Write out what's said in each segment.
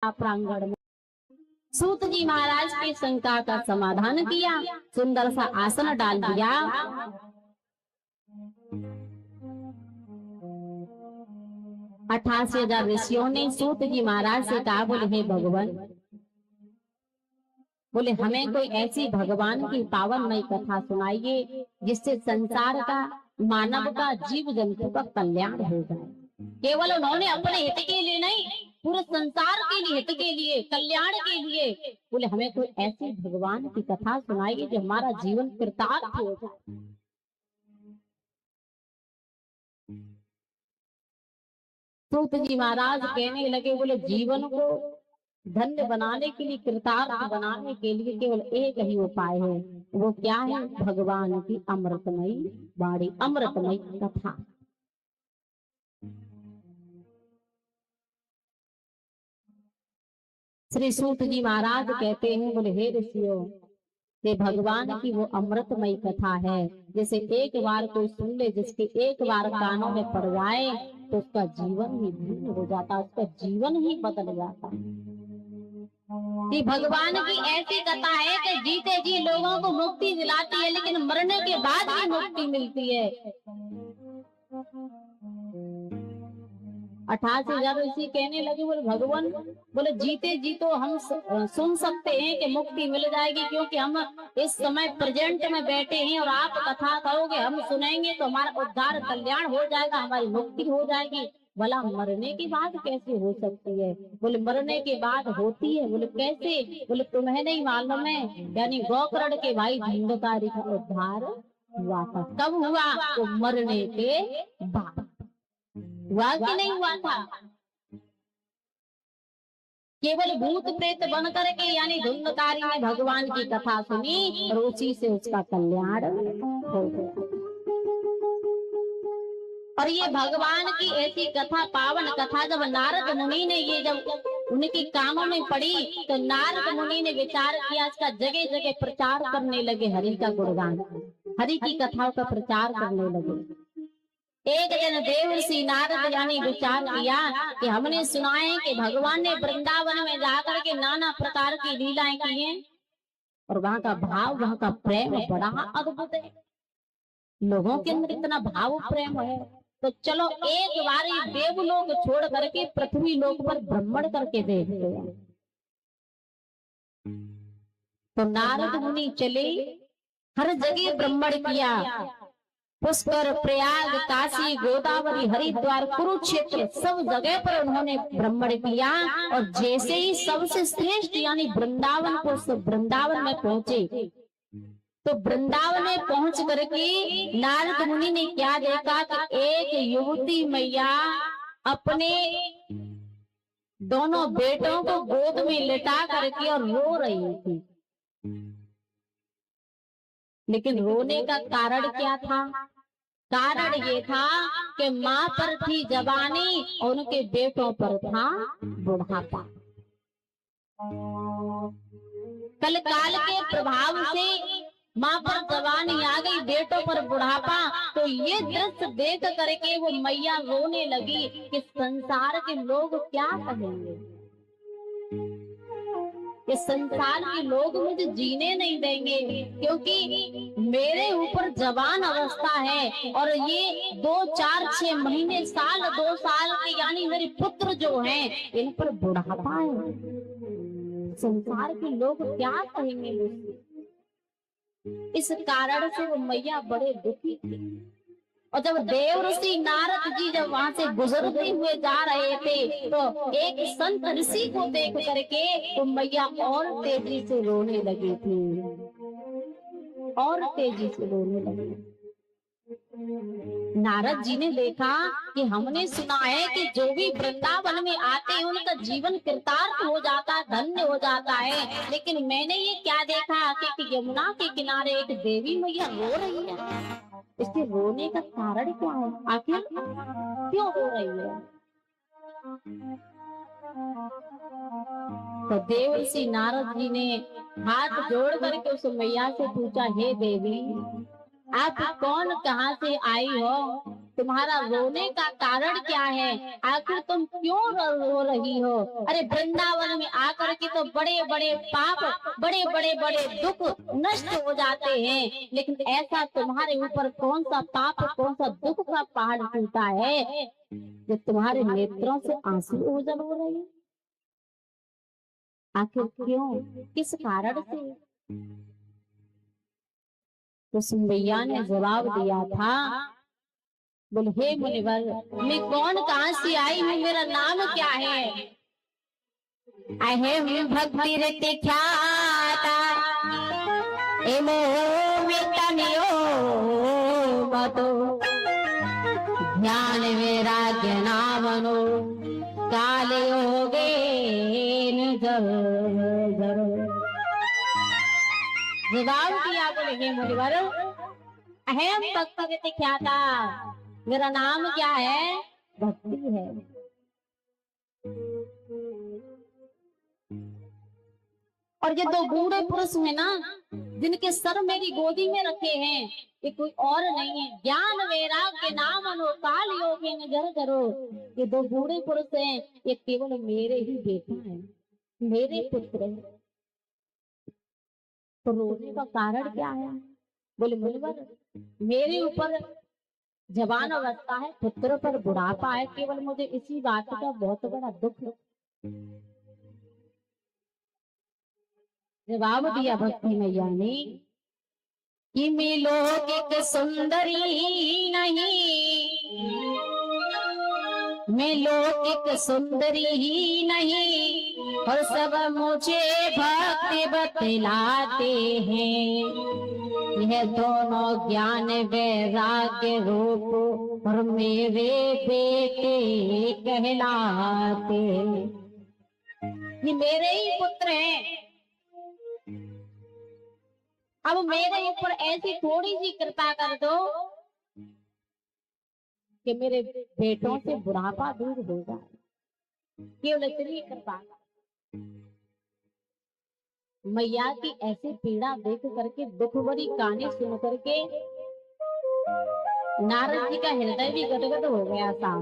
प्रांगण में सूत जी महाराज की शंका का समाधान किया, सुंदर सा आसन डाल दिया। 88,000 ऋषियों ने सूत जी महाराज से कहा, बोले हे भगवान, बोले हमें कोई ऐसी भगवान की पावनमय कथा सुनाइए जिससे संसार का, मानव का, जीव जंतु का कल्याण हो जाए। केवल उन्होंने अपने हित के लिए नहीं, पूरे संसार के लिए, हित के लिए, कल्याण के लिए, बोले हमें कोई ऐसी भगवान की कथा सुनाइए जो हमारा जीवन कृतार्थ हो जाए। सूत जी महाराज कहने लगे, बोले जीवन को धन्य बनाने के लिए, कृतार्थ बनाने के लिए केवल एक ही उपाय है। वो क्या है? भगवान की अमृतमयी वाणी, अमृतमयी कथा। श्री सूत जी महाराज कहते हैं, बोले हे ऋषियों, ये भगवान की वो अमृतमयी कथा है, जैसे एक बार कोई सुन ले, जिसके एक बार कानों में पड़ जाए तो उसका जीवन ही धन्य हो जाता, उसका जीवन ही बदल जाता। कि भगवान की ऐसी कथा है कि जीते जी लोगों को मुक्ति दिलाती है, लेकिन मरने के बाद ही मुक्ति मिलती है। 88,000 ऋषि कहने लगे, बोले भगवान, बोले जीते जी तो हम सुन सकते हैं कि मुक्ति मिल जाएगी, क्योंकि हम इस समय प्रेजेंट में बैठे हैं और आप कथा कहोगे, हम सुनेंगे तो हमारा उद्धार, कल्याण हो जाएगा, हमारी मुक्ति हो जाएगी। भला मरने के बाद कैसे हो सकती है? बोले मरने के बाद होती है। बोले कैसे? बोले तुम्हें नहीं मालूम है, यानी गोकर्ण के भाई धुंधकारी का उद्धार हुआ था। कब हुआ? तो मरने के बाद हुआ कि नहीं हुआ था? केवल भूत प्रेत बन करके, यानी धुंधकारी ने भगवान की कथा सुनी और उसी से उसका कल्याण हो गया। और ये भगवान की ऐसी कथा, पावन कथा, जब नारद मुनि ने ये जब उनके कानों में पड़ी तो नारद मुनि ने विचार किया, इसका जगह जगह प्रचार करने लगे, हरि का गुणगान, हरि की कथाओं का प्रचार करने लगे। एक दिन देवर्षि नारद यानी विचार किया कि हमने सुना है कि भगवान ने वृंदावन में जाकर के नाना प्रकार की लीलाएं की हैं और वहां का भाव, वहां का प्रेम बड़ा अद्भुत है, लोगों के अंदर इतना भाव प्रेम है। तो चलो एक बार देवलोक छोड़ करके पृथ्वी लोक पर भ्रमण करके देखते हैं। तो नारद मुनि चले, हर जगह भ्रमण किया, पुष्कर, प्रयाग, काशी, गोदावरी, हरिद्वार, कुरुक्षेत्र, सब जगह पर उन्होंने भ्रमण किया। और जैसे ही सबसे श्रेष्ठ यानी वृंदावन को, वृंदावन में पहुंचे, तो वृंदावन में पहुंच करके नारद मुनि ने क्या देखा कि एक युवती मैया अपने दोनों बेटों को गोद में लिटा करके और रो रही थी। लेकिन रोने का कारण क्या था? कारण ये था कि माँ पर थी जवानी और उनके बेटों पर था बुढ़ापा। कल काल के प्रभाव से माँ पर जवानी आ गई, बेटों पर बुढ़ापा। तो ये दृश्य देख करके वो मैया रोने लगी कि संसार के लोग क्या कहेंगे, ये संसार के लोग मुझे जीने नहीं देंगे, क्योंकि मेरे ऊपर जवान अवस्था है और ये 2, 4, 6 महीने, साल, 2 साल के यानी मेरे पुत्र जो हैं, इन पर बुढ़ापा है। संसार के लोग क्या कहेंगे मुझसे? इस कारण से वो मैया बड़े दुखी थी। और जब देवर्षि नारद जी जब वहां से गुजरते हुए जा रहे थे तो एक संत ऋषि को देख करके वो मैया और तेजी से रोने लगी थी, और तेजी से रोने लगी। नारद जी ने देखा कि हमने सुना है कि जो भी वृंदावन में आते हैं उनका जीवन कृतार्थ हो जाता है, धन्य हो जाता है, लेकिन मैंने ये क्या देखा कि यमुना के किनारे एक देवी मैया रो रही है। इसके रोने का कारण क्या है? आखिर क्यों रो रही है? तो देवर्षि नारद जी ने हाथ जोड़ करके उस मैया से पूछा, हे देवी, आप कौन, कहां से आई हो? तुम्हारा रोने का कारण क्या है? आखिर तुम क्यों रो रही हो? अरे वृंदावन में आकर के तो बड़े बड़े पाप, बड़े बड़े बड़े दुख नष्ट हो जाते हैं, लेकिन ऐसा तुम्हारे ऊपर कौन सा पाप, कौन सा दुख का पहाड़ टूटा है जो तुम्हारे नेत्रों से आंसू ओझल हो रहे हैं? आखिर क्यों, किस कारण से? तो सुमैया ने जवाब दिया था, बोले हे मुनिवर, मैं कौन, कहां से आई हूँ, मेरा नाम क्या है? अहे हूँ भक्ति रति ख्याता एमो मितनियो बतो ध्यान वैराग्य नामनो काल योगे जवाब दिया, बोले हे मुनिवर, अहम भक्ति रति ख्याता, मेरा नाम क्या है? भक्ति है। और ये दो बूढ़े पुरुष है ना, जिनके सर मेरी गोदी में रखे हैं, ये कोई और नहीं है, ज्ञान वैराग्य नाम अनो काल योगे नजर करो। ये दो बूढ़े पुरुष हैं, ये केवल मेरे ही बेटा हैं, मेरे पुत्र हैं। तो रोने का कारण क्या है? बोले मुनिवर, मेरे ऊपर जवान अवस्था है, पुत्र पर बुढ़ापा है, केवल मुझे इसी बात का बहुत बड़ा दुख है। जवाब दिया भक्ति मैया ने कि मैं लौकिक सुंदरी नहीं, मैं लौकिक सुंदरी ही नहीं, और सब मुझे भक्ति बतलाते हैं। यह दोनों ज्ञान वैराग्य रूप और मेरे बेटे कहलाते। ये मेरे ही पुत्र हैं। अब मेरे ऊपर ऐसी थोड़ी सी कृपा कर दो कि मेरे बेटों से बुढ़ापा दूर हो जाए, केवल इतनी कृपा। मैया की ऐसी पीड़ा देख करके, दुख भरी कहानी सुन करके नारद जी का हृदय भी गदगद हो गया था।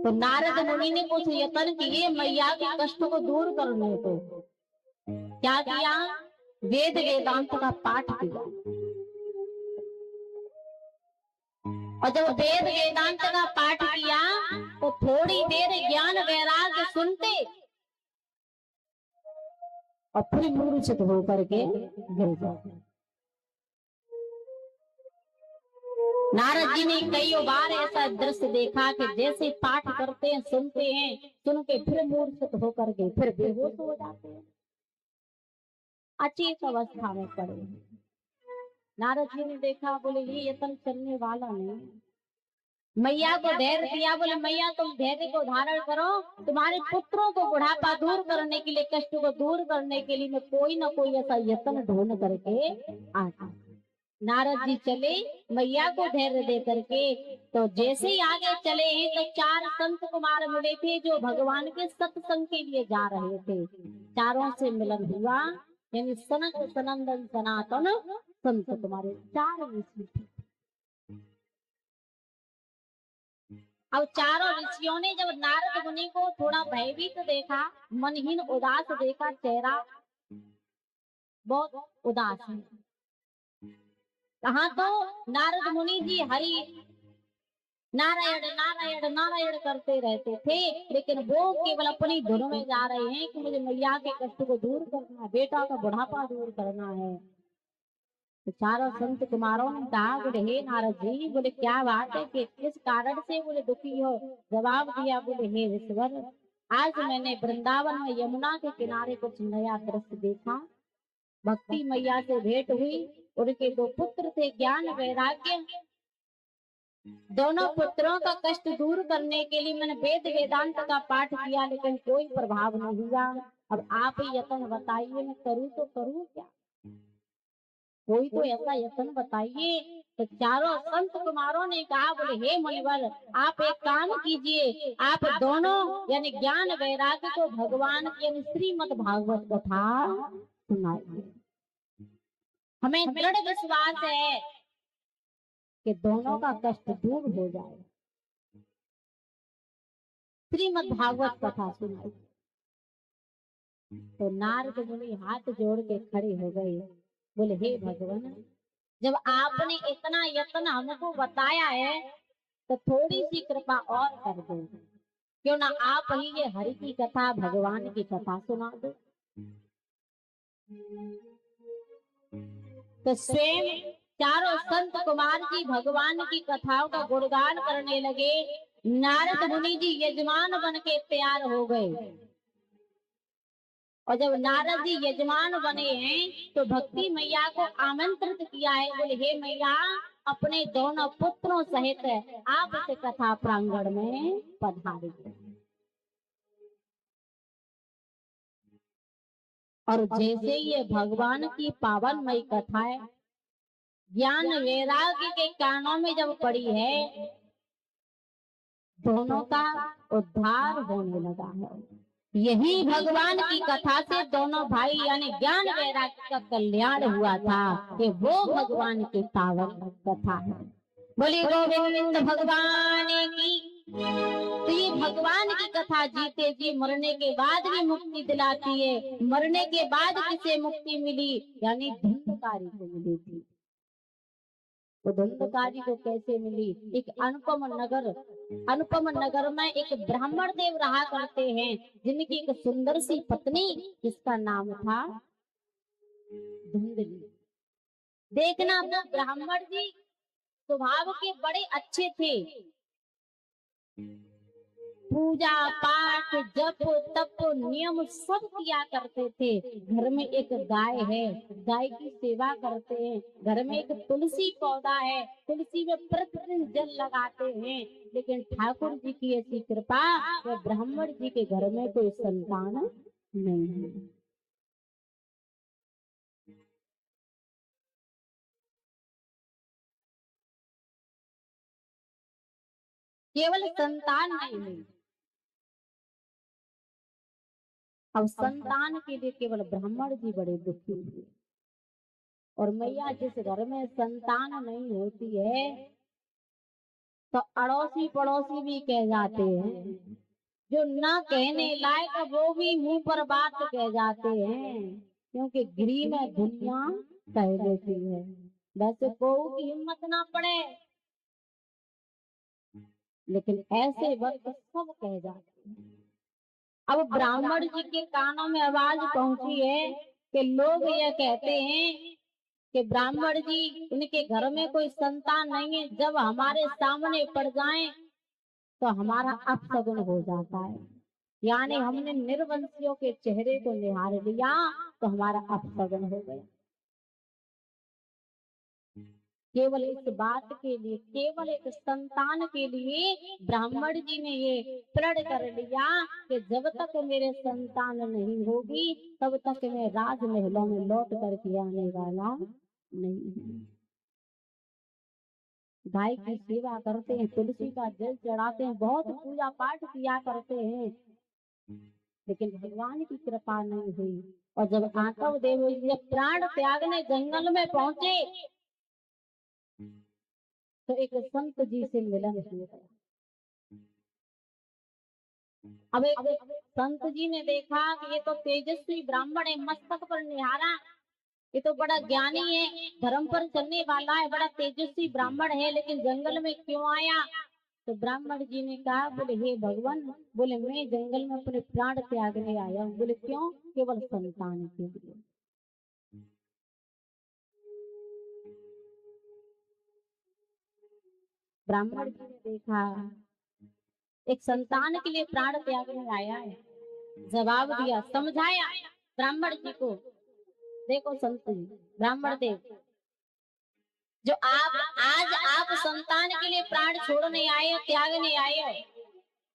तो नारद मुनि ने कुछ यत्न किए मैया के कष्ट को दूर करने को। क्या किया? वेद वेदांत का पाठ किया। और जब वेद वेदांत का पाठ किया तो थोड़ी देर ज्ञान वैराग्य सुनते और फिर मूर्छित होकर के गिर जाते। नारद जी ने कई बार ऐसा दृश्य देखा कि जैसे पाठ करते हैं, सुनते हैं, सुन के फिर मूर्छित होकर के फिर बेहोश हो जाते हैं, अचेत अवस्था में पड़े। नारद जी ने देखा, बोले ये यत्न चलने वाला नहीं। मैया को धैर्य दिया, बोले मैया तुम धैर्य को धारण करो, तुम्हारे पुत्रों को बुढ़ापा दूर करने के लिए, कष्ट को दूर करने के लिए मैं कोई ना कोई ऐसा यत्न ढूंढ करके आता। नारद जी चले मैया को धैर्य दे करके। तो जैसे ही आगे चले हैं तो चार संत कुमार मिले थे जो भगवान के सत्संग के लिए जा रहे थे। चारों से मिलन हुआ, यानी सनक सनंदन सनातन संत कुमार, चार ऋषि थे। अब चारों ऋषियों ने जब नारद मुनि को थोड़ा भयभीत देखा, मनहीन उदास देखा, चेहरा बहुत उदास है। कहा तो नारद मुनि जी हरि नारायण नारायण नारायण करते रहते थे, लेकिन वो केवल अपनी धुन में जा रहे हैं कि मुझे मैया के कष्ट को दूर करना है, बेटा का बुढ़ापा दूर करना है। तो चारों संत कुमारों ने कहा, बोले हे नारद जी, बोले क्या बात है कि किस कारण से बोले दुखी हो? जवाब दिया, बोले हे ऋषिवर, आज मैंने वृंदावन में यमुना के किनारे कुछ नया दृश्य देखा। भक्ति मैया से भेंट हुई, उनके दो पुत्र थे ज्ञान वैराग्य। दोनों पुत्रों का कष्ट दूर करने के लिए मैंने वेद वेदांत का पाठ किया, लेकिन कोई प्रभाव नहीं हुआ। अब आप ही यत्न बताइए, मैं करूँ तो करूँ क्या? कोई तो ऐसा यत्न बताइए। तो चारों संत कुमारों ने कहा, बोले हे मुनिवर, आप एक काम कीजिए, आप दोनों यानी ज्ञान वैराग्य को भगवान की यानी श्रीमद् भागवत कथा सुनाइए। हमें दृढ़ विश्वास है कि दोनों का कष्ट दूर हो जाए। श्रीमद् भागवत कथा सुनाई तो नारद मुनि हाथ जोड़ के खड़े हो गए, बोले हे भगवान, जब आपने इतना यत्न हमको बताया है तो थोड़ी सी कृपा और कर दो, क्यों ना आप ही ये हरि की कथा, भगवान की कथा सुना दो। तो स्वयं चारों संत कुमार जी भगवान की कथाओं का गुणगान करने लगे। नारद मुनि जी यजमान बन के तैयार हो गए, और जब नारद जी यजमान बने हैं तो भक्ति मैया को आमंत्रित किया है, बोले हे मैया, अपने दोनों पुत्रों सहित आप इस कथा प्रांगण में पधारिए। और जैसे ये भगवान की पावनमयी कथा है, ज्ञान वैराग्य के कानों में जब पड़ी है, दोनों का उद्धार होने लगा है। यही भगवान की कथा से दोनों भाई यानी ज्ञान वैराग्य का कल्याण हुआ था, कि वो भगवान की पावन कथा है। बोलिए गोविंद भगवान की। तो ये भगवान की कथा जीते जी मरने के बाद भी मुक्ति दिलाती है। मरने के बाद किसे मुक्ति मिली, यानी धुंधकारी को मिली थी। तो धुंधकारी को कैसे मिली? एक अनुपम नगर में एक ब्राह्मण देव रहा करते हैं, जिनकी एक सुंदर सी पत्नी, जिसका नाम था धुंधली। देखना, वो ब्राह्मण जी स्वभाव के बड़े अच्छे थे, पूजा पाठ जप तप नियम सब किया करते थे। घर में एक गाय है, गाय की सेवा करते हैं। घर में एक तुलसी पौधा है, तुलसी में प्रतिदिन जल लगाते हैं। लेकिन ठाकुर जी की ऐसी कृपा कि ब्राह्मण जी के घर में कोई संतान नहीं है। केवल संतान नहीं है। अब संतान के लिए केवल ब्राह्मण जी बड़े दुखी हुए। और मैया, जिस घर में संतान नहीं होती है तो अड़ोसी पड़ोसी भी कह जाते हैं, जो ना कहने लायक वो भी मुंह पर बात कह जाते हैं, क्योंकि गिरी में दुनिया कह देती है। वैसे को की हिम्मत ना पड़े, लेकिन ऐसे वक्त सब कह जाते हैं। अब ब्राह्मण जी के कानों में आवाज पहुंची है कि लोग ये कहते हैं कि ब्राह्मण जी, इनके घर में कोई संतान नहीं है, जब हमारे सामने पड़ जाएं तो हमारा अपशगुन हो जाता है। यानी हमने निर्वंशियों के चेहरे को निहार लिया तो हमारा अपशगुन हो गया। केवल इस बात के लिए, केवल एक संतान के लिए ब्राह्मण जी ने ये प्रण कर लिया कि जब तक मेरे संतान नहीं होगी तब तक मैं राजमहलों में लौट करके आने वाला नहीं। गाय की सेवा करते हैं, तुलसी का जल चढ़ाते हैं, बहुत पूजा पाठ किया करते हैं, लेकिन भगवान की कृपा नहीं हुई। और जब आंकव देव जब प्राण त्यागने जंगल में पहुंचे तो एक संत जी से मिलन हो गया। अब एक संत जी ने देखा कि ये तो तेजस्वी ब्राह्मण है, मस्तक पर निहारा, ये तो बड़ा ज्ञानी है, धर्म पर चलने वाला है, बड़ा तेजस्वी ब्राह्मण है, लेकिन जंगल में क्यों आया? तो ब्राह्मण जी ने कहा, बोले हे भगवान, बोले मैं जंगल में अपने प्राण त्यागने आया हूँ। बोले क्यों? केवल संतान के लिए। ब्राह्मण जी ने देखा एक संतान के लिए प्राण त्यागने आया है, जवाब दिया, समझाया ब्राह्मण जी को, देखो संत जी, ब्राह्मण देव, जो आप संतान के लिए प्राण छोड़ने आए हो, त्यागने आए हो,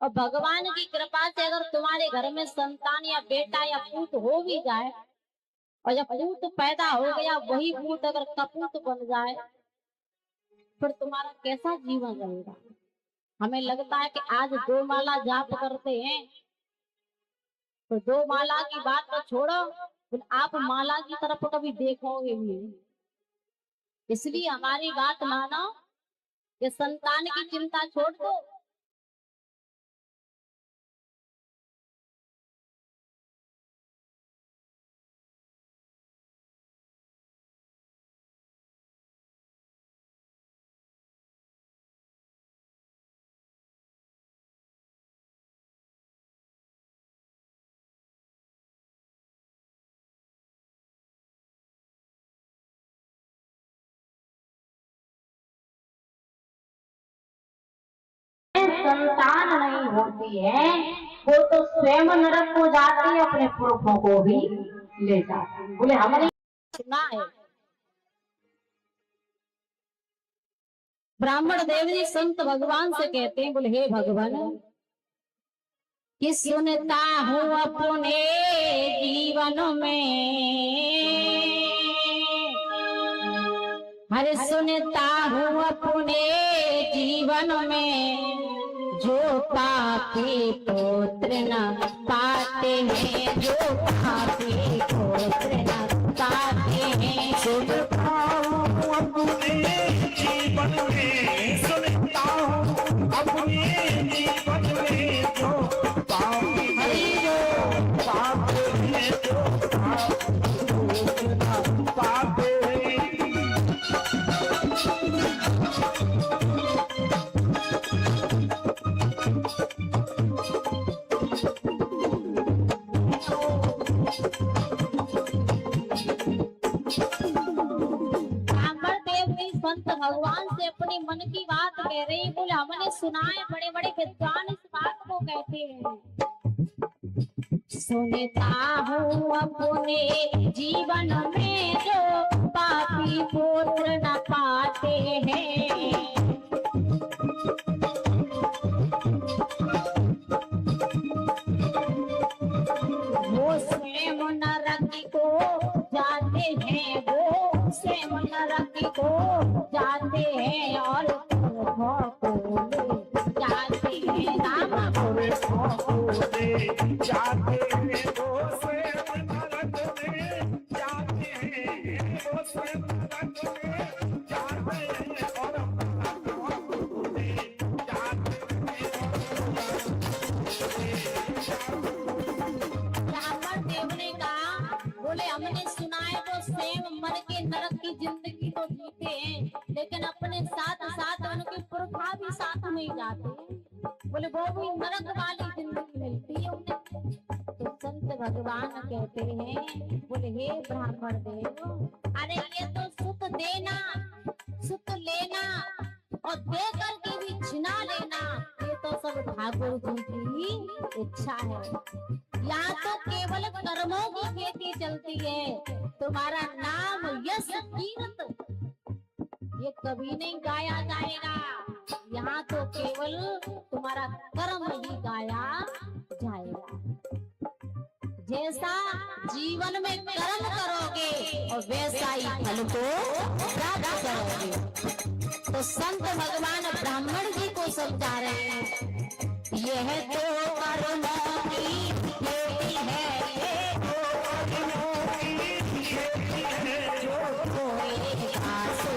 और भगवान की कृपा से अगर तुम्हारे घर में संतान या बेटा या पूत हो भी जाए, और जब पूत पैदा हो गया वही पूत अगर कपूत बन जाए, फिर तुम्हारा कैसा जीवन रहेगा? हमें लगता है कि आज 2 माला जाप करते हैं, तो 2 माला की बात तो छोड़ो, आप माला की तरफ कभी देखोगे भी नहीं। इसलिए हमारी बात मानो, ये संतान की चिंता छोड़ दो। संतान नहीं होती है वो तो स्वयं नरक को जाती है, अपने पुरखों को भी ले जाती। बोले हमने सुना है ब्राह्मण देव जी संत भगवान से कहते हैं, बोले हे भगवान कि सुनता हूँ अपने जीवन में, हरे सुनता हूँ अपने जीवन में, जो पापी पुत्र न पाते हैं, जो पापी पुत्र न पाते हैं। सुनता हूँ अपने जीवन में, सुनता हूँ अपने जीवन में, जो पापी पापे हैं, जो पापे संत भगवान से अपनी मन की बात कह रही है। बोले हमने सुना है बड़े बड़े विद्वान इस बात को कहते हैं, सुनता हूँ अपने जीवन में, जो पापी पुत्र न पाते हैं। वो स्वयं नरक को जाते हैं, वो स्वयं नरक को जाते हैं और पुरखों को ले जाते हैं। राम पुरखों को ले जाते हैं, वो स्वयं नरक में जाते हैं, वो स्वयं नरक में जाते हैं और बोले हमने सुना है वो स्वयं मर के नरक की जिंदगी तो जीते हैं, लेकिन अपने साथ साथ उनके पुरखा भी साथ में जाते हैं। बोले वो भी नरक वाली जिंदगी मिलती है उन्हें। तो संत भगवान कहते हैं, बोले हे ब्राह्मण देव, अरे ये तो सुख देना सुख लेना और दे करके भी छिना लेना, ये तो सब ठाकुर जी की इच्छा है। यहाँ तो केवल कर्मों की खेती चलती है, तुम्हारा नाम यश कीर्त ये कभी नहीं गाया जाएगा। यहाँ तो केवल तुम्हारा कर्म ही गाया जाएगा। जैसा जीवन में कर्म करोगे और वैसा ही फल को प्राप्त करोगे। तो संत भगवान ब्राह्मण जी को समझा रहे हैं, यह तो कर्मों की खेती है, ये तो कर्मों की खेती है, जो खोएगा सो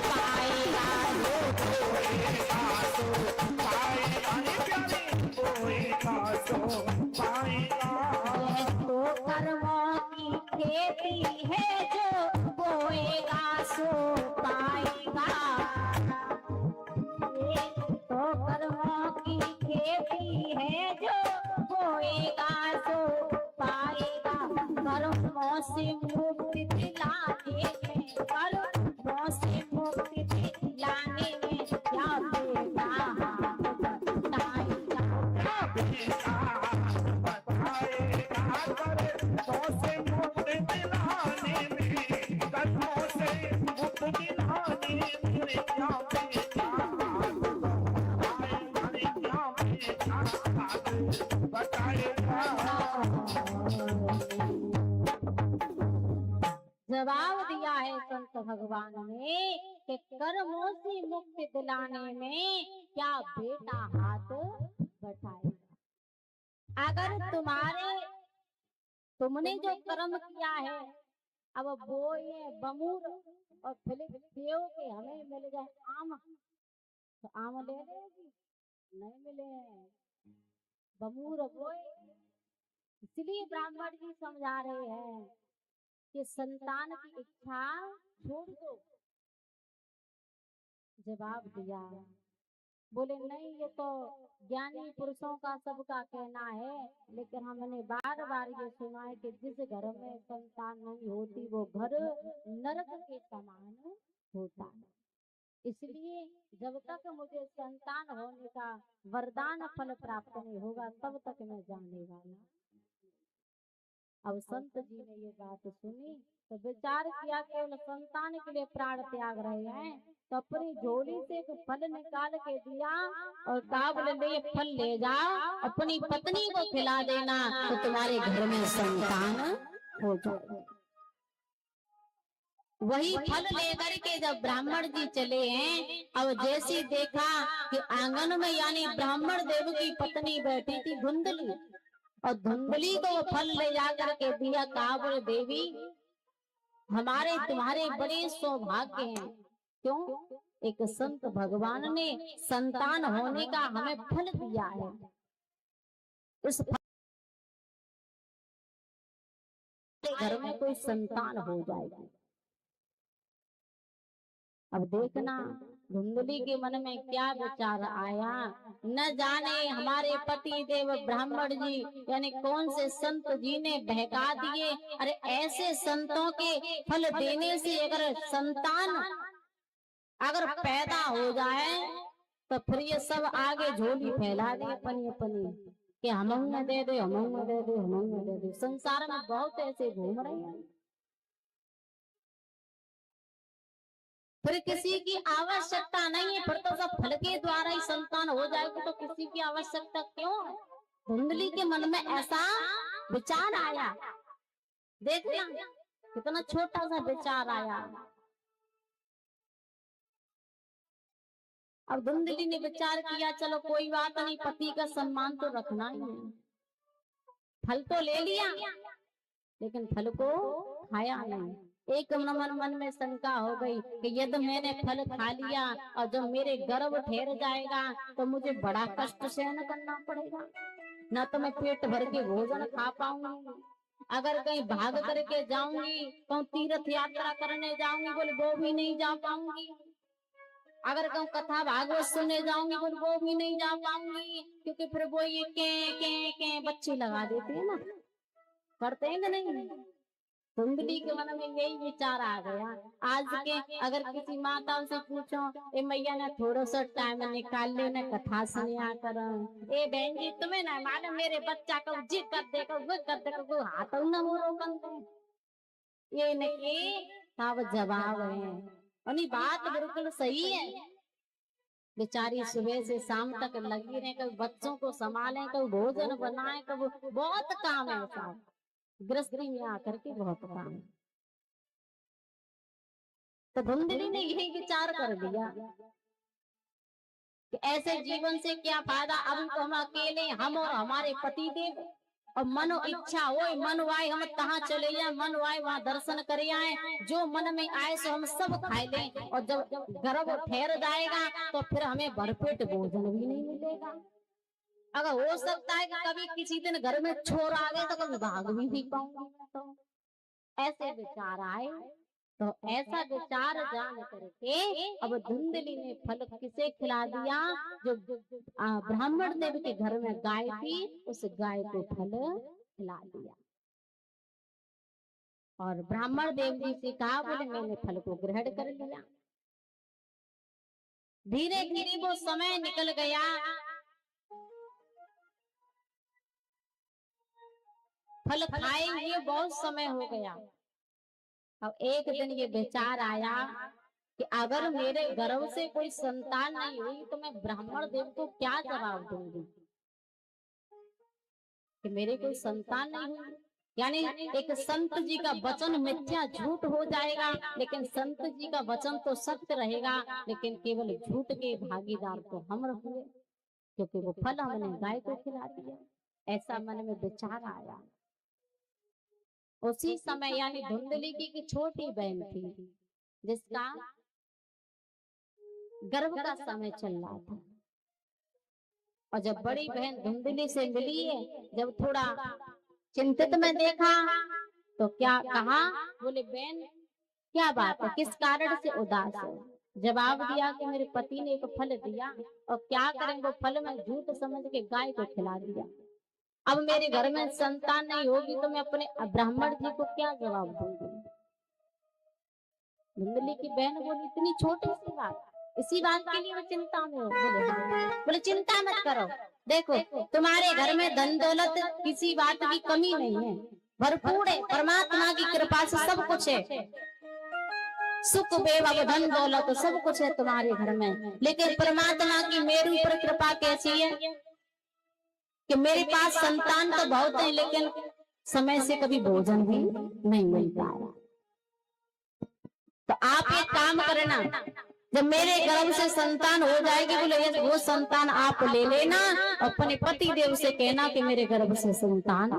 पाएगा, जो खोएगा सो पाएगा, खोएगा सो पाएगा। यह तो कर्मों की खेती है, जो बोएगा सो पाएगा। ये तो कर्मों की खेती है, जो बोएगा सो पाएगा। कर्मों से मुक्ति दिलाने में, कर्मों से मुक्ति दिलाने में क्या बेटा हाथ बटाएगा। जवाब दिया है संत भगवान ने कि कर्मों से मुक्ति दिलाने में क्या बेटा हाथ बटाएगा। अगर तुमने जो कर्म किया है, अब बोए बमूर और फिर सेव के हमें मिल जाए आम तो आम ले लेगी, नहीं मिले बमूर बोए। इसलिए ब्राह्मण जी समझा रहे हैं कि संतान की इच्छा छोड़ दो। जवाब दिया, बोले नहीं ये तो ज्ञानी पुरुषों का सबका कहना है, लेकिन हमने बार बार ये सुना है कि जिस घर में संतान नहीं होती वो घर नरक के समान होता है। इसलिए जब तक मुझे संतान होने का वरदान फल प्राप्त नहीं होगा तब तक मैं जाने वाला। अब संत जी ने ये बात सुनी तो विचार किया केवल संतान के लिए प्राण त्याग रहे हैं, तो अपनी झोली से एक फल निकाल के दिया और कहा बोले ले ये फल ले जाओ अपनी पत्नी को खिला देना तो तुम्हारे घर में संतान हो जाए। वही फल लेकर के जब ब्राह्मण जी चले हैं, अब जैसी देखा कि आंगन में यानी ब्राह्मण देव की पत्नी बैठी थी धुंधली, और धुंधली को वो फल ले जाकर के दिया। कहा बोले देवी हमारे तुम्हारे बड़े सौभाग्य हैं। क्यों? एक संत भगवान ने संतान होने का हमें फल दिया है। इस घर में कोई संतान हो जाएगी। अब देखना धुंधली के मन में क्या विचार आया, न जाने हमारे पति देव ब्राह्मण जी यानी कौन से संत जी ने बहका दिए। अरे ऐसे संतों के फल देने से अगर संतान अगर पैदा हो जाए तो फिर ये सब आगे झोली फैला दे अपनी अपनी कि हमें दे दे हमें दे दे हमें दे दे। संसार में बहुत ऐसे घूम रहे हैं। फिर किसी की आवश्यकता नहीं है, फिर तो सब फल के द्वारा ही संतान हो जाएगी, तो किसी की आवश्यकता क्यों है? धुंधली के मन में ऐसा विचार आया। देखना कितना छोटा सा विचार आया। अब धुंधली ने विचार किया चलो कोई बात नहीं, पति का सम्मान तो रखना ही है। फल तो ले लिया लेकिन फल को खाया नहीं। एक मन में शंका हो गई कि यदि मैंने फल खा लिया और जब मेरे गर्भ ठहर जाएगा तो मुझे बड़ा कष्ट सहन करना पड़ेगा, न तो मैं पेट भर के भोजन खा पाऊंगी। अगर कहीं भाग करके जाऊंगी, कहूँ तीर्थ यात्रा करने जाऊंगी, बोले वो भी नहीं जा पाऊंगी। अगर कहूँ कथा भागवत सुनने जाऊंगी, बोले वो भी नहीं जा पाऊंगी, क्योंकि फिर वो ये के बच्चे लगा देते हैं ना, करते हैं कि नहीं। धुंधली के मन में यही विचार आ गया। आज के अगर किसी माताओं से पूछो ए मैया ने थोड़ा सा टाइम निकाल ले ना कथा सुनिया कर, ए बहन जी तुम्हें ना मालूम मेरे बच्चा को जी कर दे वो कर दे को हाथ न मोरो कर, ये नहीं तब जवाब है। और बात बिल्कुल सही है। बेचारी सुबह से शाम तक लगी रहे, कभी बच्चों को संभालें, कभी भोजन बनाए, कभी बहुत काम है साहब, गृहस्थी में आकर के बहुत काम। तो धुंधली ने यही विचार कर दिया कि ऐसे जीवन से क्या फायदा, अभी तो हम अकेले हम और हमारे पति देव, और मनो इच्छा हो मन आए हम तहाँ चले जाए, मन आए वहां दर्शन करे आए, जो मन में आए सो हम सब खाए लें, और जब गर्भ ठहर जाएगा तो फिर हमें भरपेट भोजन भी नहीं मिलेगा। अगर हो सकता है कि कभी किसी दिन घर में छोर आ गए तो कभी भाग भी नहीं पाऊंगी। तो ऐसे विचार आए, तो ऐसा विचार जान करके अब धुंधली ने फल किसे खिला दिया, जो ब्राह्मण देव के घर में गाय थी उस गाय को फल खिला दिया। और ब्राह्मण देव जी से कहा बोले मैंने फल को ग्रहण कर लिया। धीरे धीरे वो समय निकल गया। फल खाए हुए बहुत समय हो गया। अब एक दिन ये विचार आया कि अगर मेरे गर्भ से कोई संतान नहीं हुई तो मैं ब्राह्मण देव को क्या जवाब दूंगी कि मेरे कोई संतान नहीं हुई। यानी एक संत जी का वचन मिथ्या झूठ हो जाएगा, लेकिन संत जी का वचन तो सत्य रहेगा, लेकिन केवल झूठ के भागीदार तो हम रहोगे, क्योंकि वो फल हमने गाय को खिला दिया। ऐसा मन में विचार आया। उसी समय यानी धुंधली की छोटी बहन थी, जिसका गर्भ का समय चल रहा था। और जब बड़ी बहन धुंधली से मिली है, जब थोड़ा चिंतित में देखा तो क्या कहा, बोले बहन क्या बात है, किस कारण से उदास है? जवाब दिया कि मेरे पति ने एक फल दिया और क्या करें, वो फल मैं झूठ समझ के गाय को खिला दिया। अब मेरे घर में संतान नहीं होगी तो मैं अपने ब्राह्मण जी को क्या जवाब दूंगी। धुंधली की बहन बोली इतनी छोटी सी बात, इसी बात के लिए मैं चिंता में हूँ। बोले चिंता मत करो, देखो तुम्हारे घर में धन दौलत किसी बात की कमी नहीं है, भरपूर है, परमात्मा की कृपा से सब कुछ है, सुख वैभव धन दौलत सब कुछ है तुम्हारे घर में। लेकिन परमात्मा की मेरे ऊपर कृपा कैसी है कि मेरे पास संतान तो बहुत है, लेकिन समय से कभी भोजन भी नहीं मिल पाया। तो आप एक काम करना, जब मेरे गर्भ से संतान हो जाएगी, बोले वो संतान आप ले लेना, अपने पति देव से कहना कि मेरे गर्भ से संतान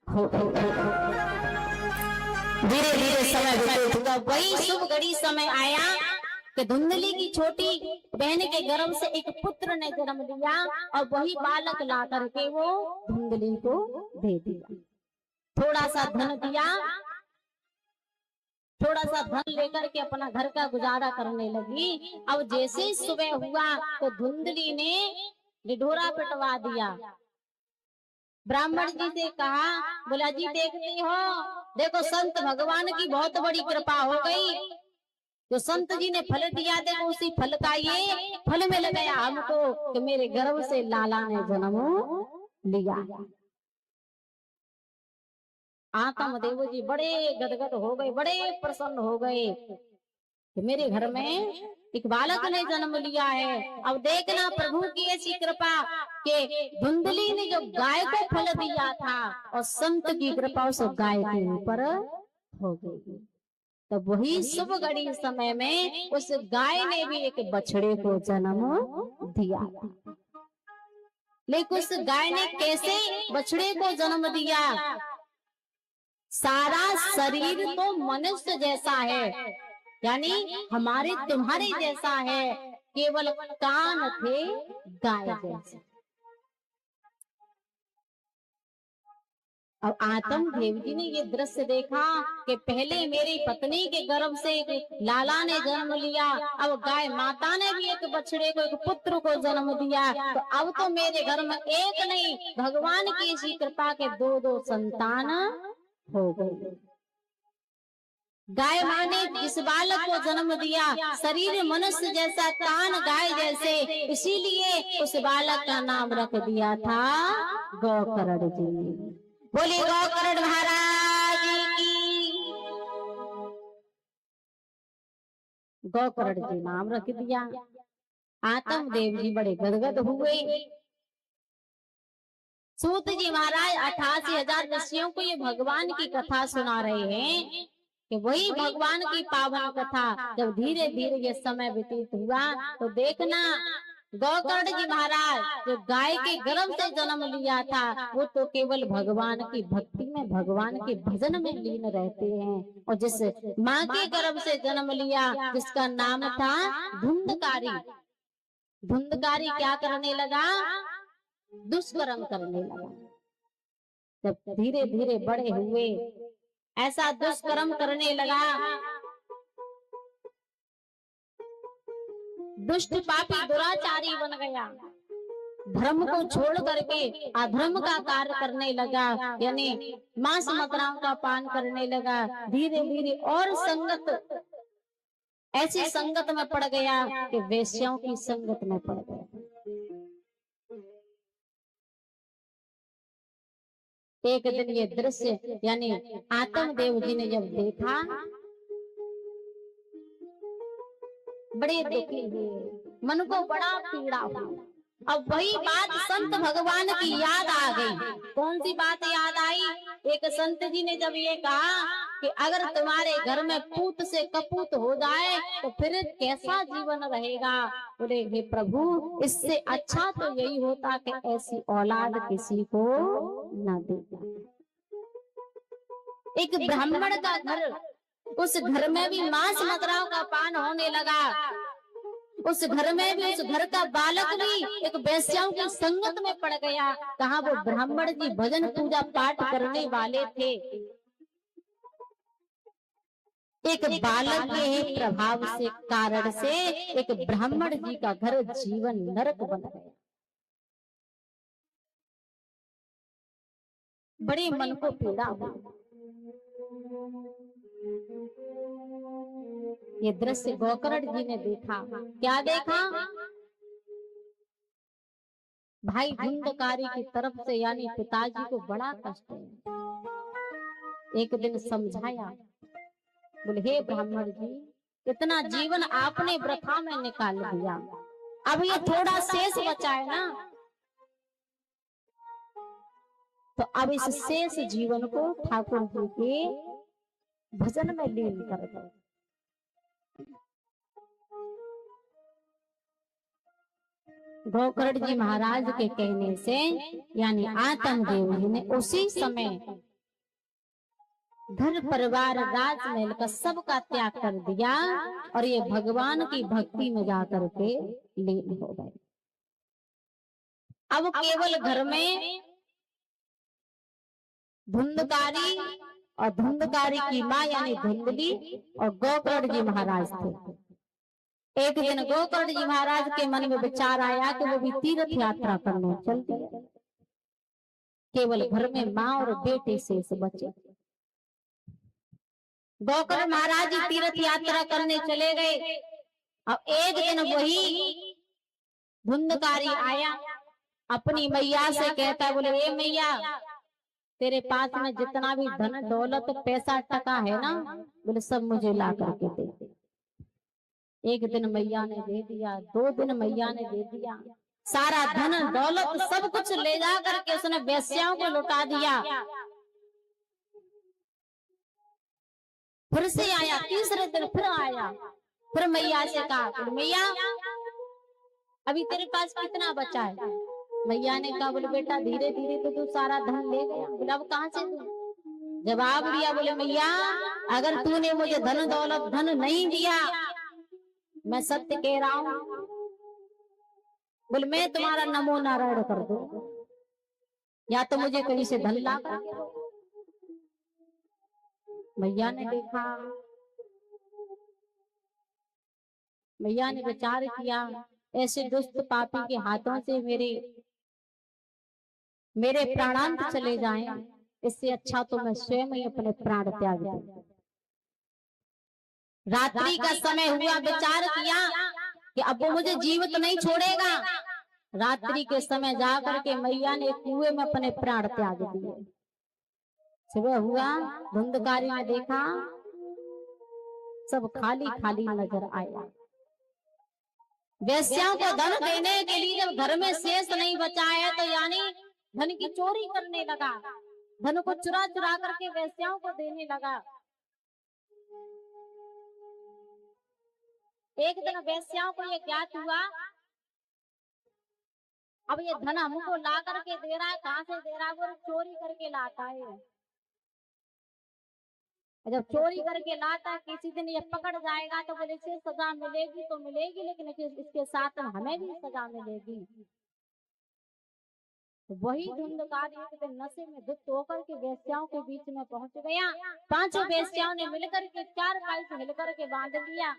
हो। धीरे धीरे समय बीतेगा, वही शुभ घड़ी समय आया कि धुंधली की छोटी बहन के गर्भ से एक पुत्र ने जन्म लिया और वही बालक ला करके वो धुंधली को दे दिया। थोड़ा सा धन दिया, थोड़ा सा धन लेकर के अपना घर का गुजारा करने लगी। अब जैसे ही सुबह हुआ तो धुंधली ने ढिढोरा पिटवा दिया। ब्राह्मण जी से कहा, बोला जी देखते हो, देखो संत भगवान की बहुत बड़ी कृपा हो गई, जो संत जी ने फल दिया देखो उसी फल का ये फल मिल गया हमको कि मेरे गर्भ से लाला ने जन्म लिया। आत्म देव जी बड़े गदगद हो गए, बड़े प्रसन्न हो गए कि मेरे घर में एक बालक ने जन्म लिया है। अब देखना प्रभु की ऐसी कृपा कि धुंधली ने जो गाय को फल दिया था और संत की कृपा उस गाय के ऊपर हो गई। तो वही शुभ घड़ी समय में उस गाय ने भी एक बछड़े को जन्म दिया था। लेकिन उस गाय ने कैसे बछड़े को जन्म दिया? सारा शरीर तो मनुष्य जैसा है, यानी हमारे तुम्हारे जैसा है, केवल कान थे गाय जैसे। अब आत्म देव जी ने ये दृश्य देखा कि पहले मेरी पत्नी के गर्भ से एक लाला ने जन्म लिया, अब गाय माता ने भी एक बछड़े को, एक पुत्र को जन्म दिया, तो अब तो मेरे घर में एक नहीं, भगवान की इसी कृपा के दो दो संतान हो गए। गाय माँ ने जिस बालक को जन्म दिया, शरीर मनुष्य जैसा, कान गाय जैसे, इसीलिए उस बालक का नाम रख दिया था गौकर्ण जी। बोले गौकर्ण महाराज की। गौकर्ण जी नाम रख दिया। आत्म देव जी बड़े गदगद हुए। सूत जी महाराज 88,000 ऋषियों को ये भगवान की कथा सुना रहे हैं कि वही भगवान की पावन कथा। जब धीरे धीरे ये समय व्यतीत हुआ तो देखना गौकर्ण जी महाराज जो गाय के गर्भ से जन्म लिया था, वो तो केवल भगवान की भक्ति में, भगवान के भजन में लीन रहते हैं। और जिस माँ के गर्भ से जन्म लिया जिसका नाम था धुंधकारी, धुंधकारी क्या करने लगा? दुष्कर्म करने लगा। जब धीरे धीरे बड़े हुए, ऐसा दुष्कर्म करने लगा, दुष्ट पापी दुराचारी बन गया, धर्म को छोड़ करके अधर्म का कार्य करने लगा, यानी मांस मदिराओं का पान करने लगा। धीरे धीरे और संगत, ऐसी संगत में पड़ गया कि वेश्याओं की संगत में पड़ गया। एक दिन ये दृश्य यानी आत्म देव जी ने जब देखा, बड़े दुखी हुए, मन को बड़ा पीड़ा हुआ। अब वही बात संत भगवान की याद आ गई। कौन सी बात याद आई? एक संत जी ने जब ये कहा कि अगर तुम्हारे घर में पूत से कपूत हो जाए तो फिर कैसा जीवन रहेगा? बोले हे प्रभु, इससे अच्छा तो यही होता कि ऐसी औलाद किसी को न दे। एक ब्राह्मण का घर उस घर में भी मांस मदिराओं का पान होने लगा। उस घर में भी, उस घर का बालक भी एक वेश्याओं की संगत में पड़ गया। कहा वो ब्राह्मण जी भजन पूजा पाठ करने वाले थे, एक बालक के ही प्रभाव से, कारण से एक ब्राह्मण जी का घर जीवन नरक बन गया। बड़े मन को पीड़ा हुई। ये दृश्य गोकर्ण जी ने देखा। क्या देखा? भाई धुंधकारी की तरफ से यानी पिताजी को बड़ा कष्ट है। एक दिन समझाया, बोले हे ब्राह्मण जी, इतना जीवन आपने वृथा में निकाल दिया, अब ये थोड़ा शेष बचा है ना, तो अब इस शेष जीवन को ठाकुर जी के भजन में लीन कर दो। गोकर्ण जी महाराज के कहने से यानी आतन देव जी ने उसी समय घर परिवार राजमहल का सबका त्याग कर दिया और ये भगवान की भक्ति में जाकर के लीन हो गए। अब केवल घर में धुंधकारी और धुंधकारी की मां यानी धुंधली और गोकर्ण जी महाराज थे। एक दिन गोकर्ण जी महाराज के मन में विचार आया कि वो भी तीर्थ यात्रा करने चलते हैं। केवल घर में मां और बेटे शेष बचे। गोकर्ण महाराज जी तीर्थ यात्रा करने चले गए। अब एक दिन वही धुंधकारी आया, अपनी मैया से कहता है, बोले ए मैया, तेरे पास में जितना भी धन दौलत पैसा टका है ना, बोले सब मुझे ला करके दे। एक दिन मैया ने दे दिया, 2 दिन मैया ने दे दिया, सारा धन दौलत सब कुछ ले जा करके उसने वेश्याओं को लुटा दिया। फिर से आया, तीसरे दिन फिर आया, फिर मैया से कहा, मैया अभी तेरे पास कितना बचा है? मैया ने कहा, बोले बेटा धीरे धीरे तो तू सारा धन ले गया। बोला अब कहां से दूं? जवाब दिया, बोले मैया अगर तूने मुझे धन दौलत धन नहीं दिया, मैं सत्य कह रहा हूं, बोले मैं तुम्हारा नमो नारायण कर दूं, या तो मुझे कहीं से धन ला करके दो। मैया ने देखा, मैया ने विचार किया, ऐसे दुष्ट पापी के हाथों से मेरे प्राणांत चले जाएं, इससे अच्छा तो मैं स्वयं ही अपने प्राण त्याग दूं। रात्रि का समय हुआ, विचार किया कि अब वो मुझे जीवित नहीं छोड़ेगा। रात्रि के समय जाकर के मैया ने कुएं में अपने प्राण त्याग दिए। सुबह हुआ, धुंधकारी ने देखा सब खाली खाली नजर आया। वेश्याओं को धन देने के लिए जब घर में शेष नहीं बचा है तो यानी धन की चोरी करने लगा, धन को चुरा चुरा करके वेश्याओं को देने लगा। एक दिन वेश्याओं को ये ज्ञात हुआ, अब ये धन हमको ला करके दे रहा है, कहां से दे रहा है? वो चोरी करके लाता है। जब चोरी करके लाता है, किसी दिन ये पकड़ जाएगा तो बोले इसे सजा मिलेगी तो मिलेगी, लेकिन इसके साथ हमें भी सजा मिलेगी। तो वही धुंधकार एक दिन नशे में धुत होकर के वेश्याओं के बीच में पहुंच गया। 5 वेश्याओं ने मिलकर के 4 पाई से हिलकर के बांध लिया।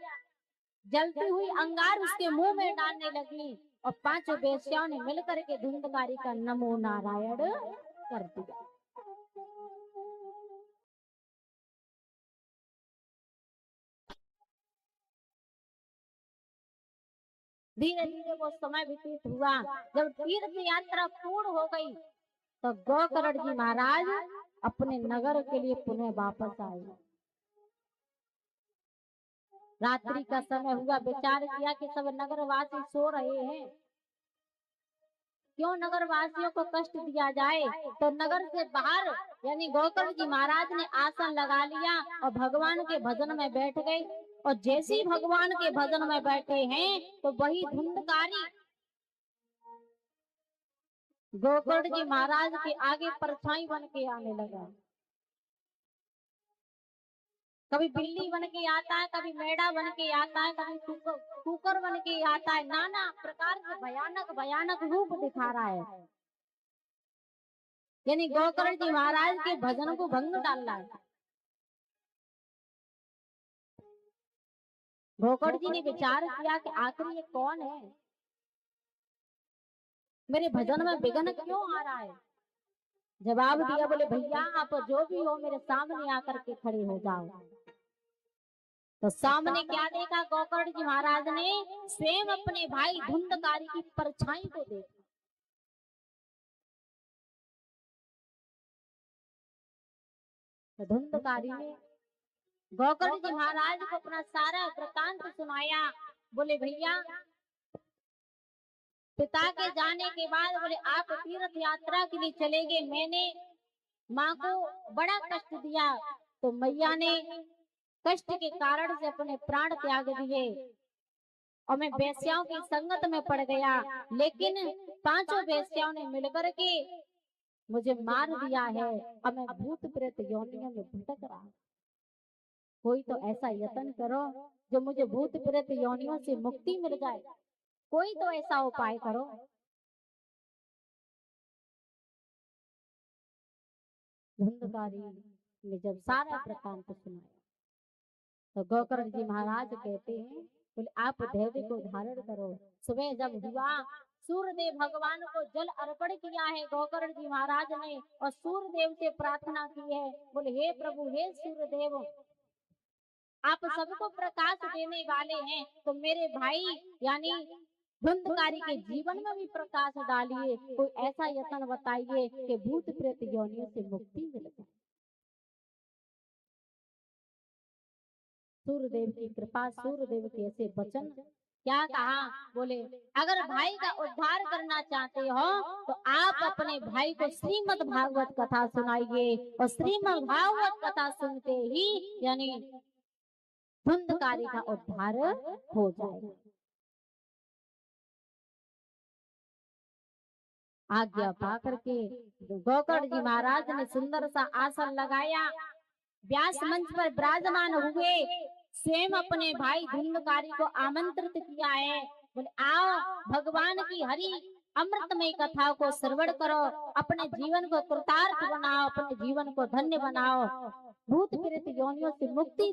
जलती हुई अंगार उसके मुंह में डालने लगी और 5 वेश्याओं ने मिलकर के धुंधकारी का नमो नारायण कर दिया। धीरे धीरे वो समय व्यतीत हुआ। जब तीर्थ यात्रा पूर्ण हो गई तो गोकर्ण जी महाराज अपने नगर के लिए पुनः वापस आए। रात्रि का समय हुआ, विचार किया कि सब नगरवासी सो रहे हैं, क्यों नगरवासियों को कष्ट दिया जाए। तो नगर से बाहर यानी गोकर्ण जी महाराज ने आसन लगा लिया और भगवान के भजन में बैठ गए। और जैसे ही भगवान के भजन में बैठे हैं तो वही धुंधकारी गोकर्ण जी महाराज के आगे परछाई बन के आने लगा। कभी बिल्ली बन के आता है, कभी मेढ़ा बन के आता है, कभी कुकर बन के आता है, नाना प्रकार के भयानक भयानक रूप दिखा रहा है। यानी गोकर्ण जी महाराज के भजन को भंग डाल रहा है। गोकर्ण जी ने विचार किया कि आखिर ये कौन है, मेरे भजन में विघ्न क्यों आ रहा है। जवाब दिया, बोले भैया आप जो भी हो मेरे सामने आकर के खड़े हो जाओ। तो सामने क्या देखा गोकर्ण जी महाराज ने, स्वयं अपने भाई धुंधकारी की परछाई को देखा। तो धुंधकारी ने गोकर्ण जी महाराज को अपना सारा वृतांत सुनाया। बोले भैया पिता के जाने के बाद बोले आप तीर्थ यात्रा के लिए चले गए, मैंने माँ को बड़ा कष्ट दिया, तो मैया ने कष्ट के कारण से अपने प्राण त्याग दिए और मैं वेश्याओं की संगत में पड़ गया। लेकिन पांचों वेश्याओं ने मिलकर के मुझे मार दिया है और मैं भूत प्रेत योनियों में भटक रहा हूं। कोई तो ऐसा यत्न करो जो मुझे भूत प्रेत योनियों से मुक्ति मिल जाए, कोई तो ऐसा उपाय करो। धुंधकारी ने जब सारा वृतांत सुनाया तो गोकर्ण जी महाराज कहते हैं, बोले आप धैर्य को धारण करो। सुबह जब हुआ, सूर्यदेव भगवान को जल अर्पण किया है गोकर्ण जी महाराज ने और सूर्यदेव से प्रार्थना की है। बोले हे प्रभु, हे सूर्यदेव, आप सबको प्रकाश देने वाले हैं, तो मेरे भाई यानी धुंधकारी के जीवन में भी प्रकाश डालिए। कोई ऐसा यत्न बताइए कि भूत प्रेत योनियों से मुक्ति मिल जाए। सूर्यदेव की कृपा, सूर्यदेव के ऐसे वचन, क्या कहा, बोले अगर भाई का उद्धार करना चाहते हो तो आप अपने भाई को श्रीमद् भागवत कथा सुनाइए और श्रीमद् भागवत कथा सुनते ही यानी धुंधकारी का उद्धार हो जाएगा। आज्ञा पा करके गोकर्ण जी महाराज ने सुंदर सा आसन लगाया, व्यास मंच पर विराजमान हुए, स्वयं अपने भाई धुंधकारी को आमंत्रित किया है। बोले आओ भगवान की हरि अमृतमय कथा को श्रवण करो, अपने जीवन को कृतार्थ बनाओ, अपने जीवन को धन्य बनाओ। भूत प्रेत योनियों से मुक्ति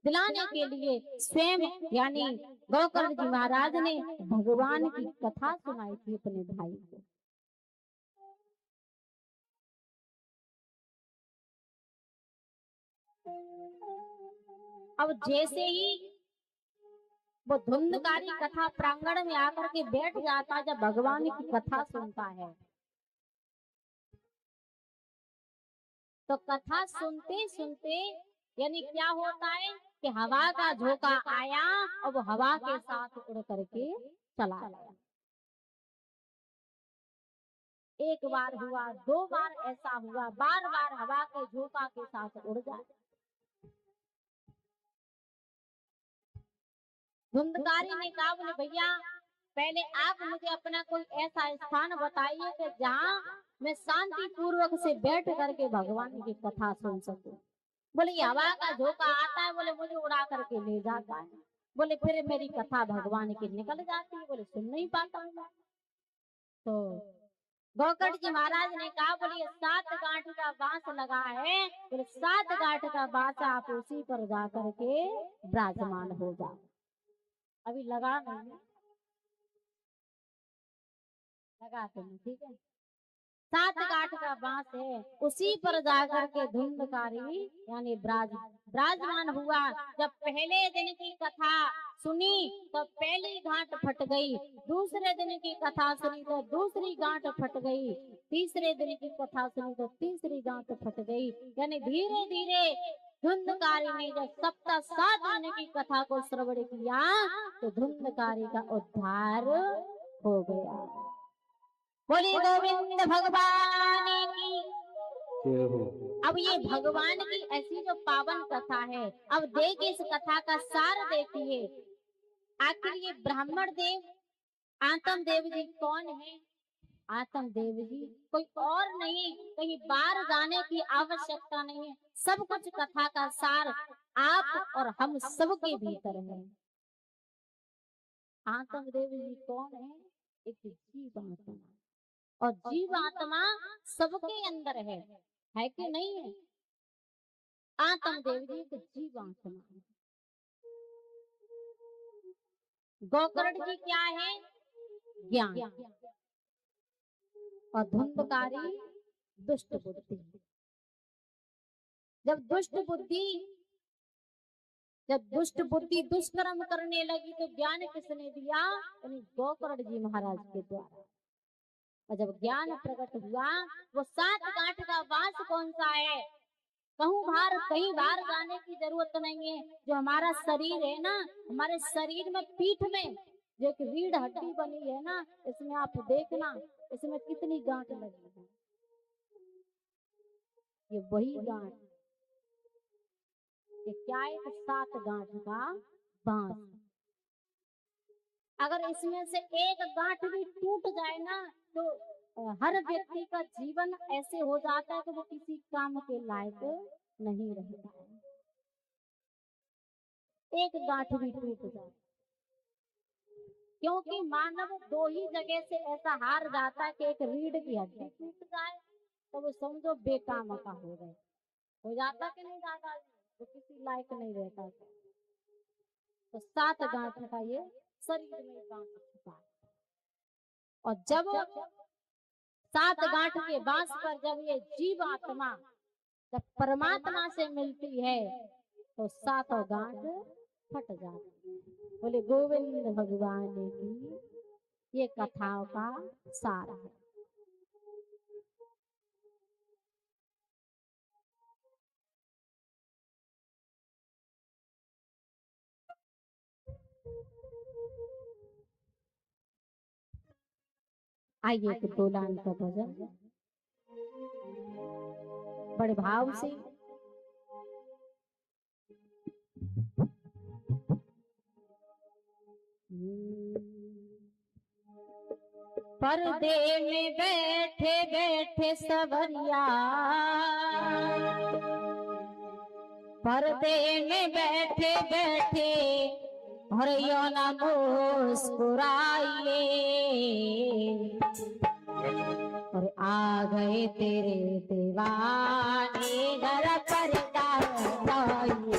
दिलाने के लिए स्वयं यानी गोकर्ण जी महाराज ने भगवान की कथा सुनाई थी अपने भाई को। अब जैसे ही वो धुंधकारी कथा प्रांगण में आकर के बैठ जाता, जब भगवान की कथा सुनता है तो कथा सुनते सुनते यानी क्या होता है कि हवा का झोंका आया और वो हवा के साथ उड़ करके चला गया। एक बार हुआ, दो बार ऐसा हुआ, बार बार हवा के झोंका के साथ उड़ जाए। धुंधकारी ने कहा, बोले भैया पहले आप मुझे अपना कोई ऐसा स्थान बताइए कि जहाँ मैं शांति पूर्वक से बैठ करके भगवान की कथा सुन सकूं। बोले हवा का झोंका आता है, बोले मुझे उड़ा करके ले जाता है, बोले फिर मेरी कथा भगवान की निकल जाती है, बोले सुन नहीं पाता हूँ। तो गोकर्ण जी महाराज ने कहा, बोले 7 गांठ का बांस लगा है, बोले 7 गांठ का बांस आप उसी पर जा करके विराजमान हो जाओ। अभी लगा नहीं, लगाते हैं, ठीक है। 7 गांठ का बांस है, उसी पर जाकर के धुंधकारी यानी विराजमान हुआ। जब पहले दिन की कथा सुनी तो पहली गांठ फट गई, दूसरे दिन की कथा सुनी तो दूसरी गांठ फट गई, तीसरे दिन की कथा सुनी तो तीसरी गांठ फट गई। यानी धीरे धीरे धुंधकारी ने जब 7 दिन की कथा को श्रवण किया तो धुंधकारी का उद्धार हो गया। बोले गोविंद भगवान की। अब ये भगवान की ऐसी जो पावन कथा है, अब देखिए इस कथा का सार देखिए। आखिर ये ब्राह्मण देव आत्म देव जी कौन है? आत्म देव जी कोई और नहीं, कहीं बाहर जाने की आवश्यकता नहीं है, सब कुछ कथा का सार आप और हम सबके भीतर है। आत्मदेव जी कौन है? एक जीवात्मा, और जीवात्मा सबके अंदर है कि नहीं है? आत्मदेव जी एक जीवात्मा है। गोकर्ण जी क्या है? ज्ञान, और धुंधकारी दुष्ट बुद्धि। जब दुष्ट बुद्धि दुष्कर्म करने लगी तो ज्ञान किसने दिया? गोकर्ण जी महाराज के द्वारा। और जब ज्ञान प्रकट हुआ, वो 7 गांठ का वास कौन सा है? कहीं बाहर जाने की जरूरत नहीं है। जो हमारा शरीर है ना, हमारे शरीर में पीठ में जो एक रीढ़ हड्डी बनी है ना, इसमें आप देखना, इसमें कितनी गांठ लगी है। ये वही गांठ, ये क्या है? 7 गांठ का बांस। अगर इसमें से एक गांठ भी टूट जाए ना, तो हर व्यक्ति का जीवन ऐसे हो जाता है कि वो किसी काम के लायक नहीं रहता है। एक गांठ भी टूट जाए, क्योंकि मानव 2 ही जगह से ऐसा हार जाता है कि एक रीढ़ की हड्डी टूट जाए तो वो समझो बेकाम का हो गए, हो जाता कि नहीं दादा जी? तो किसी लायक नहीं रहता। तो 7 गांठ का ये शरीर में गांठ छुपा है। और जब 7 गांठ के बांस पर जब ये जीवात्मा जब परमात्मा से मिलती है तो 7 गांठ फट जाती है। बोले गोविंद भगवान की ये कथाओं का सार है। आइए एक 2 लाइन का भजन बड़े भाव से। पर्दे में बैठे बैठे सवरिया, पर्दे में बैठे बैठे और यो ना मुस्कुराइए, और आ गए तेरे दीवाने घर पर्दा हटाइए,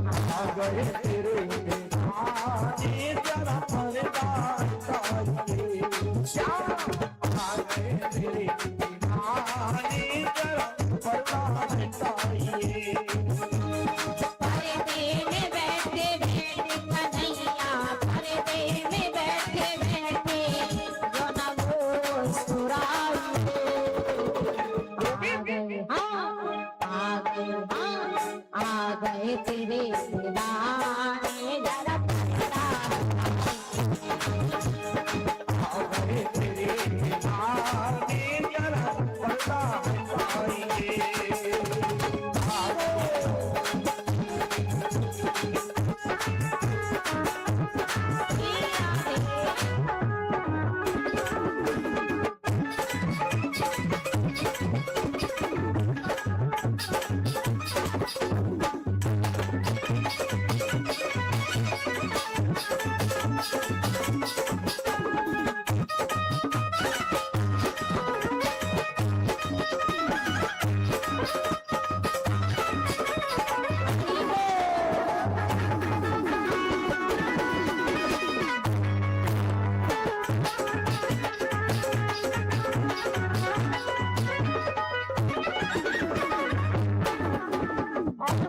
आ गए तेरे दीवाने जरा पर्दा हटाइए, आ गए तेरे दीवाने जरा पर्दा हटाइए। पर्दे में बैठे बैठे कन्हैया, पर्दे में बैठे बैठे यो ना मुस्कुराइए, आ गए तेरे दीवाने जरा पर्दा आ गए तेरे दीवाने जरा पर्दा हटाइए।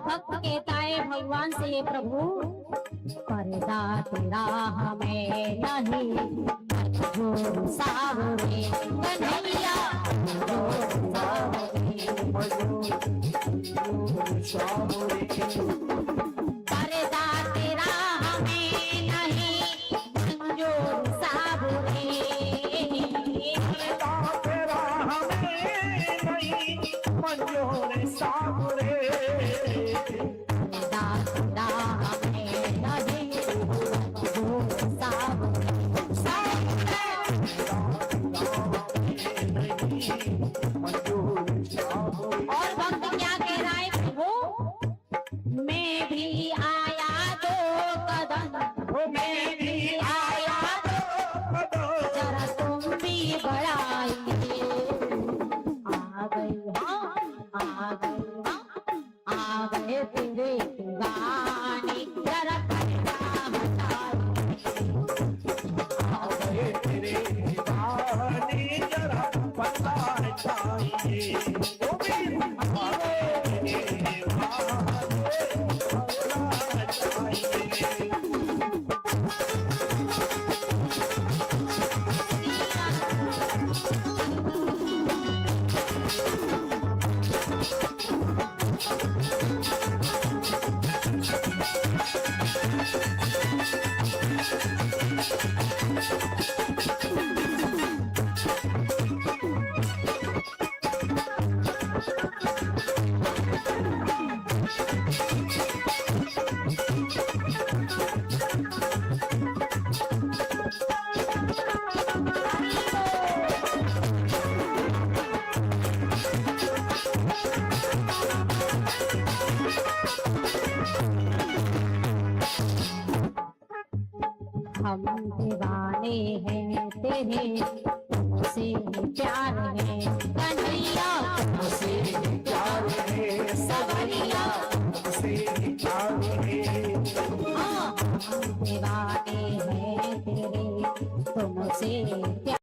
भक्त कहता है भगवान से, ये प्रभु पर्दा तेरा हमें नहीं मंजूर सावरे कन्हैया, मंजूर सावरे, पर्दा तेरा हमें नहीं मंजूर सावरे, तेरा हमें नहीं मंजूर सावरे, पर्दा तेरा हमें नहीं मंजूर सावरे, मंजूर सावरे। और भक्त क्या कह रहा है प्रभु? जाएंगे गोविंद महादेव महादेव जाएंगे। हम दीवाने हैं तेरे, तुमसे प्यार है कन्हैया, तुमसे प्यार है सवरिया, तुमसे प्यार है। हाँ, हम दीवाने हैं तेरे, तुमसे प्यार।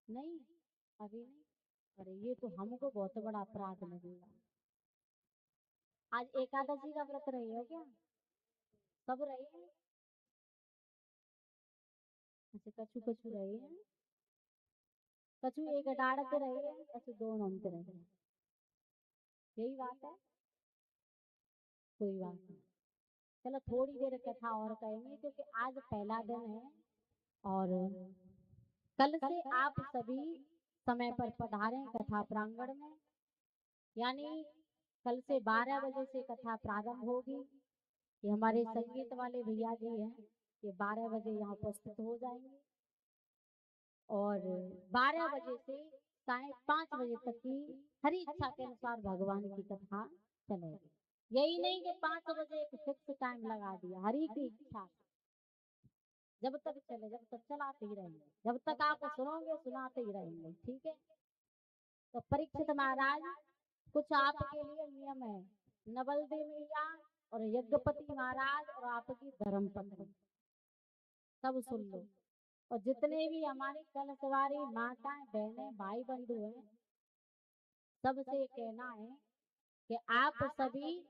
नहीं, अभी नहीं। अरे ये तो हमको बहुत बड़ा अपराध लगेगा। आज एकादशी का व्रत रही हो क्या? सब रही है? अच्छा, कछु कछु रही है, कछु एक डाढ़ते रही है, कछु दो नमते रही है। यही बात है, कोई बात नहीं। चलो थोड़ी देर कथा और कहेंगे, क्योंकि आज पहला दिन है और कल से आप सभी समय पर पधारें कथा प्रांगण में। यानी कल से 12 बजे से कथा प्रारंभ होगी। ये हमारे संगीत वाले भैया जी हैं, ये 12 बजे यहाँ उपस्थित हो जाएंगे और 12 बजे से 5:30 बजे तक की हरी इच्छा के अनुसार भगवान की कथा चलेगी। यही नहीं कि 5 बजे एक फिक्स टाइम लगा दिया, हरी की इच्छा जब तक चले, जब तक चलाते ही रहेंगे, जब तक आप सुनोगे सुनाते ही रहेंगे। ठीक है, तो परीक्षित महाराज कुछ आपके लिए नियम है। नवल देवैया और यज्ञपति महाराज और आपकी धर्मपत्नी सब सुन लो। और जितने भी हमारी कल सवारी माताएं बहनें भाई बंधु हैं, सबसे कहना है कि आप सभी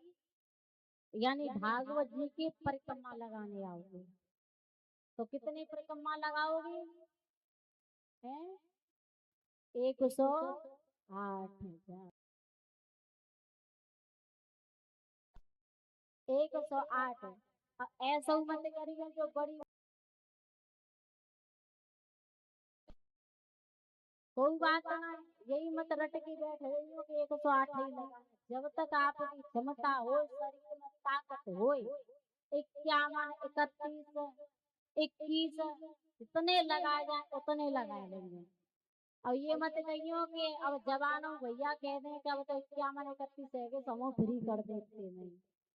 यानी भागवत जी की परिक्रमा लगाने आओगे। तो कितनी परिक्रमा लगाओगे? हैं 108,000। 108। ऐसा मत करिए जो बड़ी कोई बात ना, यही मत रट के बैठ रही हो कि 108 ही लगा। जब तक आपकी क्षमता हो, शरीर में ताकत हो, 51 31 21 जितने लगाए जाए उतने लगाए लेंगे। अब ये मत कहियो कि अब जवानों भैया कह दें कि अब तो 51 31 है कि समूह फ्री कर देते। नहीं,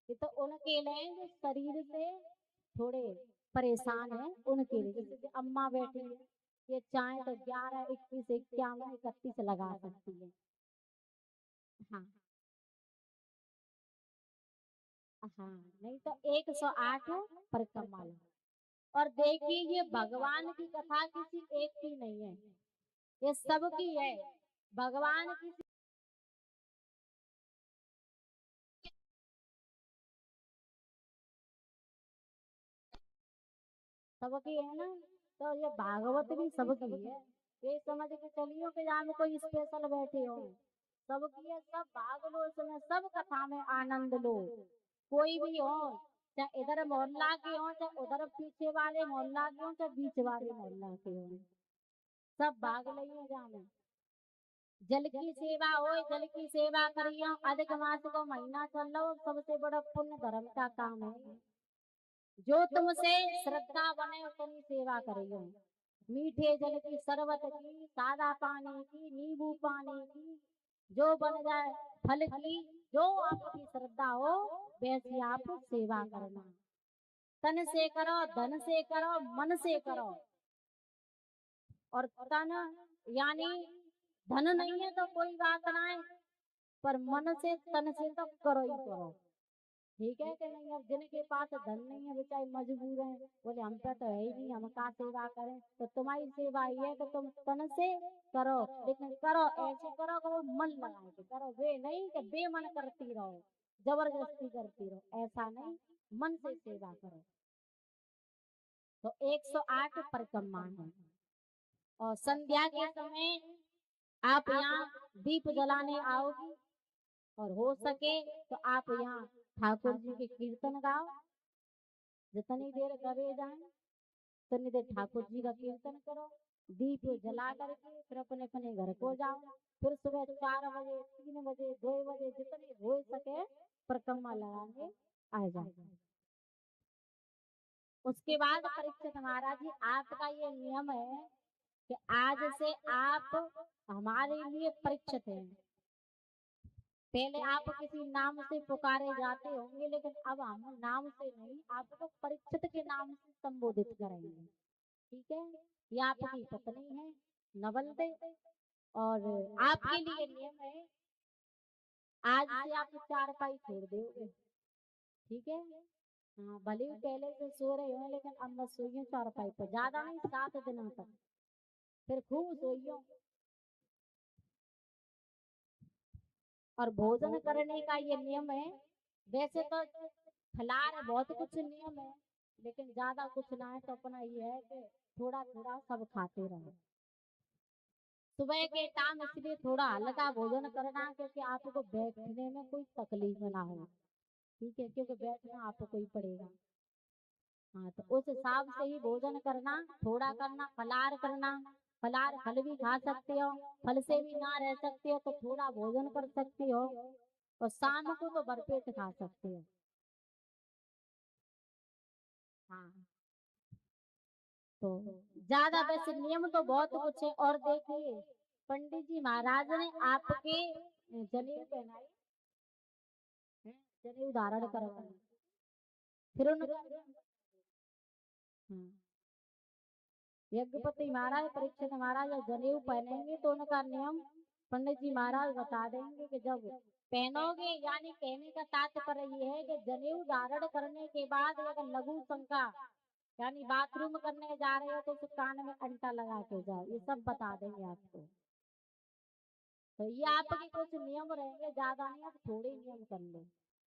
ये तो उनके लिए जो शरीर से थोड़े परेशान है, उनके लिए। जैसे अम्मा बैठी है, ये चाहे तो 11 21 51 31 लगा सकती है। हाँ हाँ, नहीं तो 108 परिक्रमा लगा। और देखिए, ये भगवान की कथा किसी एक की नहीं है, ये सबकी है। भगवान की सबकी है ना। तो ये भागवत भी सबकी है, ये समझ के चलियो कि यहाँ में कोई स्पेशल बैठे हो, सबकी है, सब भाग लो इसमें, सब कथा में आनंद लो। कोई भी हो, चाहे इधर मोहल्ला के हो, चाहे उधर पीछे वाले मोहल्ला के हो, चाहे बीच वाले मोहल्ला के हो, सब भाग लियो जाने। जल की सेवा हो, जल की सेवा करियो, अधिक मास को महीना चल लो, सबसे बड़ा पुण्य धर्म का काम है। जो तुमसे श्रद्धा बने तुम सेवा करियो। मीठे जल की, शरबत की, सादा पानी की, नींबू पानी की, जो बन जाए फल की, जो आपकी श्रद्धा हो वैसी आप सेवा करना। तन से करो, धन से करो, मन से करो। और तन यानी धन नहीं है तो कोई बात ना है, पर मन से तन से तो करो ही करो। ठीक है कि नहीं? अब जिनके पास धन नहीं है बेचारे मजबूर हैं, बोले हम पे तो है ही नहीं, हम का सेवा करें। तो तुम्हारी सेवा ये है कि तुम तन से करो, लेकिन करो ऐसे करो कि वो मन लगा के करो, वे नहीं कि बेमन करती रहो, जबरदस्ती करती रहो, ऐसा नहीं, मन से सेवा करो। तो 108 परिक्रमा है। और संध्या के समय आप यहाँ दीप जलाने आओगी, और हो सके तो आप यहाँ ठाकुर जी के कीर्तन गाओ, जितनी देर करे जाए उतनी देर ठाकुर जी का कीर्तन करो, दीप जला करके फिर अपने अपने घर को जाओ। फिर सुबह 4 बजे, 3 बजे, 2 बजे जितनी हो सके परिक्रमा लगाने आ जाए। उसके बाद परीक्षित महाराज जी, आपका ये नियम है कि आज से आप हमारे लिए परीक्षित हैं। पहले आप किसी नाम से पुकारे जाते होंगे, लेकिन अब हम नाम से नहीं, आपको परीक्षित के नाम से संबोधित करेंगे। ठीक है? ये आपकी पत्नी है नवल दे, और आपके लिए नियम है, आज से आप 4 पाई छोड़ दोगे। ठीक है? हाँ, भले ही पहले से सो रहे हो, लेकिन अब मत सोइयो 4 पाई पर, ज्यादा नहीं, 7 दिनों तक फिर खूब सोइयो। और भोजन करने का ये नियम है, वैसे तो फलार बहुत कुछ नियम है, लेकिन ज्यादा कुछ ना है, तो अपना ये है कि थोड़ा थोड़ा सब खाते रहो। सुबह के टाइम इसलिए थोड़ा हल्का भोजन करना, क्योंकि आपको बैठने में कोई तकलीफ ना हो। ठीक है? क्योंकि बैठना आपको ही पड़ेगा। हाँ, तो उस हिसाब से ही भोजन करना, थोड़ा करना, फलार करना। फलार फल भी खा सकते हो, फल से भी ना रह सकते हो तो थोड़ा भोजन कर सकते हो, और शाम को तो भरपेट खा सकते हो। हाँ, तो ज्यादा वैसे नियम तो बहुत कुछ है। और देखिए, पंडित जी महाराज ने आपके जनेऊ पहनाई है, जनेऊ धारण करवाई, फिर उनका हाँ, यज्ञपति महाराज, परीक्षित महाराज जब जनेऊ पहनेंगे तो उनका नियम पंडित जी महाराज बता देंगे कि जब पहनोगे, यानी कहने का तात्पर्य ये है कि जनेऊ धारण करने के बाद अगर लघु शंका, यानी बाथरूम करने जा रहे हो तो उस कान में अंटा लगा के जाओ, ये सब बता देंगे आपको। तो ये आपके कुछ नियम रहेंगे, ज्यादा नहीं, आप थोड़े नियम कर लो।